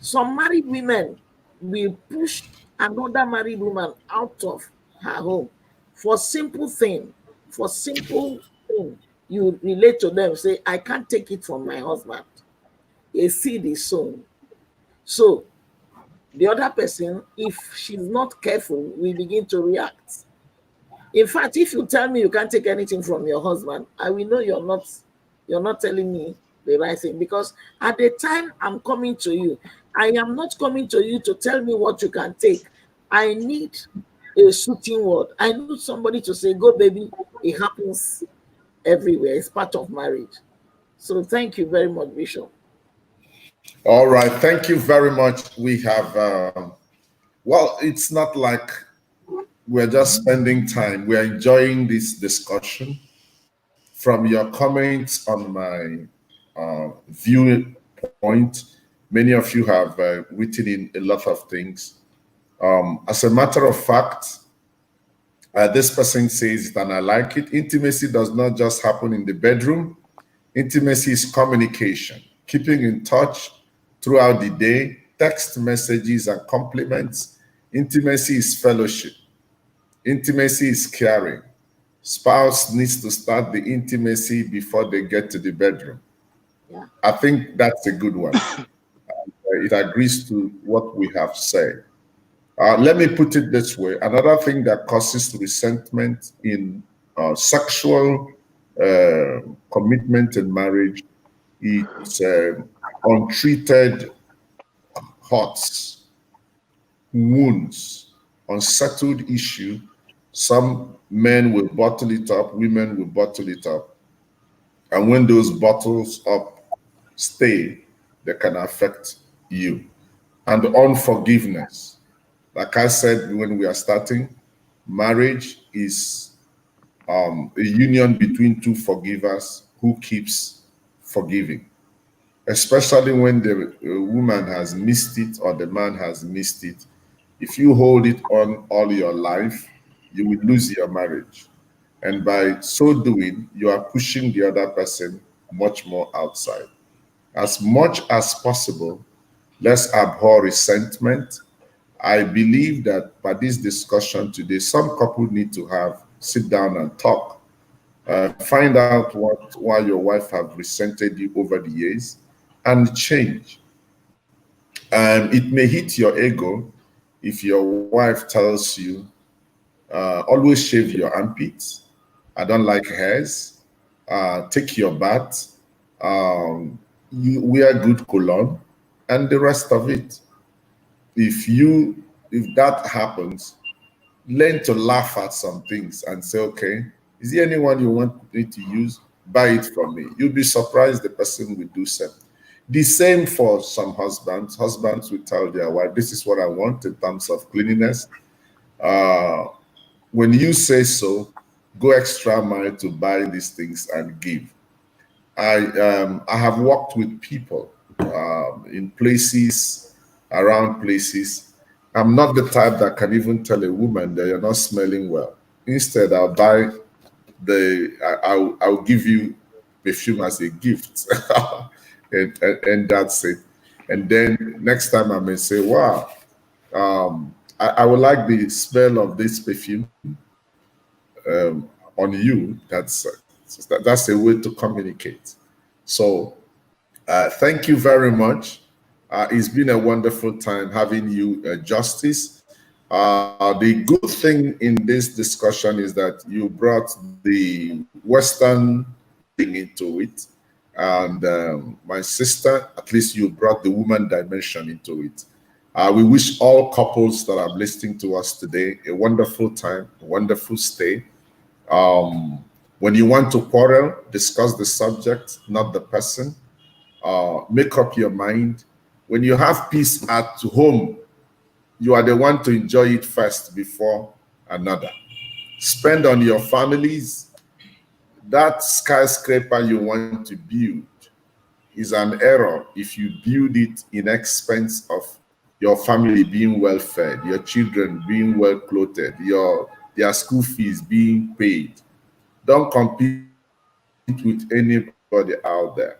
Some married women will push another married woman out of her home for simple thing. You relate to them, say, I can't take it from my husband. A seed is sown. So the other person, if she's not careful, will begin to react. In fact, if you tell me you can't take anything from your husband, I will know you're not telling me the right thing, because at the time I'm coming to you, I am not coming to you to tell me what you can take. I need a soothing word. I need somebody to say, go baby, it happens everywhere. It's part of marriage. So thank you very much, Bishop. All right. Thank you very much. We have, well, it's not like we're just spending time. We're enjoying this discussion. From your comments on my viewpoint, many of you have written in a lot of things. As a matter of fact, this person says it and I like it. Intimacy does not just happen in the bedroom. Intimacy is communication, keeping in touch throughout the day, text messages and compliments. Intimacy is fellowship. Intimacy is caring. Spouse needs to start the intimacy before they get to the bedroom. Yeah. I think that's a good one. It agrees to what we have said. Let me put it this way. Another thing that causes resentment in sexual commitment in marriage is untreated hurts, wounds, unsettled issue. Some men will bottle it up, women will bottle it up. And when those bottles up stay, they can affect you. And unforgiveness. Like I said when we are starting, marriage is a union between two forgivers who keeps forgiving. Especially when the woman has missed it or the man has missed it. If you hold it on all your life, you will lose your marriage. And by so doing, you are pushing the other person much more outside. As much as possible, let's abhor resentment. I believe that by this discussion today, some couple need to sit down and talk. Find out why your wife have resented you over the years and change. It may hit your ego if your wife tells you, always shave your armpits, I don't like hairs. Take your bath. You wear good cologne, and the rest of it. If that happens, learn to laugh at some things and say, okay, is there anyone you want me to use? Buy it from me. You'll be surprised the person will do so. The same for some husbands. Husbands will tell their wife, this is what I want in terms of cleanliness. When you say so, go extra mile to buy these things and give. I have worked with people in places, around places. I'm not the type that can even tell a woman that you're not smelling well. Instead, I'll buy I'll give you perfume as a gift, and that's it. And then next time I may say, wow, I would like the smell of this perfume on you. That's a way to communicate. So thank you very much. It's been a wonderful time having you, Justice. The good thing in this discussion is that you brought the Western thing into it. And my sister, at least you brought the woman dimension into it. We wish all couples that are listening to us today a wonderful time, a wonderful stay. When you want to quarrel, discuss the subject, not the person. Make up your mind. When you have peace at home, you are the one to enjoy it first before another. Spend on your families. That skyscraper you want to build is an error if you build it in expense of your family being well fed, your children being well clothed, their school fees being paid. Don't compete with anybody out there.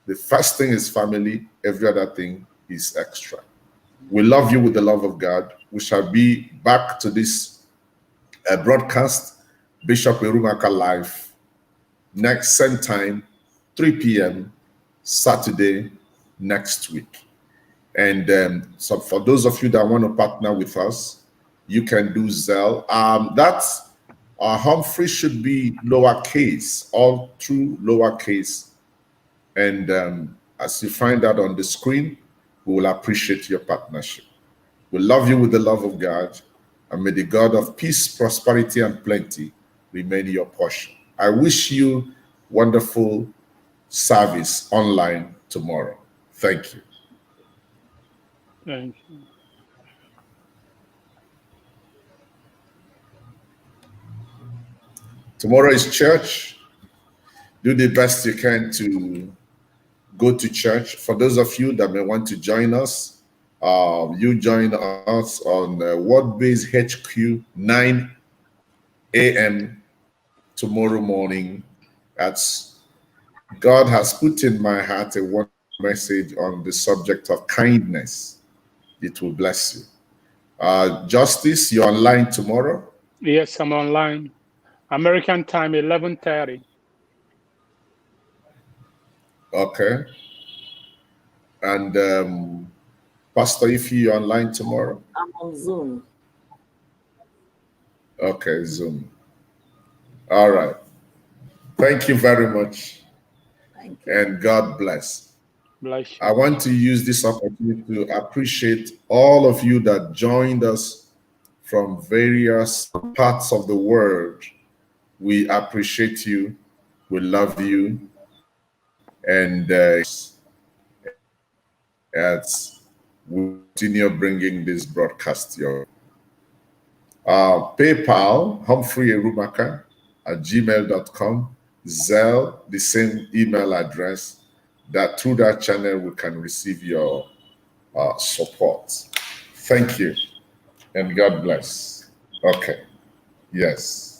The first thing is family, every other thing is extra. We love you with the love of God. We shall be back to this broadcast, Bishop Erumaka Live, next same time, 3 p.m. Saturday next week. And so for those of you that want to partner with us, you can do Zelle. That's Humphrey should be lowercase, all through lowercase. And as you find out on the screen, we will appreciate your partnership. We love you with the love of God, and may the God of peace, prosperity, and plenty remain your portion. I wish you wonderful service online tomorrow. Thank you. Thank you. Tomorrow is church. Do the best you can to go to church. For those of you that may want to join us, you join us on Word Base HQ 9 a.m. tomorrow morning. God has put in my heart a one message on the subject of kindness. It will bless you. Justice, you're online tomorrow? Yes, I'm online. American time, 11:30. Okay. And Pastor Ify, you're online tomorrow? I'm on Zoom. Okay, Zoom. All right. Thank you very much. Thank you. And God bless. Bless you. I want to use this opportunity to appreciate all of you that joined us from various parts of the world. We appreciate you. We love you. And as we continue bringing this broadcast your PayPal, Humphrey Erumaka at gmail.com, Zelle, the same email address, that through that channel we can receive your support. Thank you, and God bless. Okay, yes.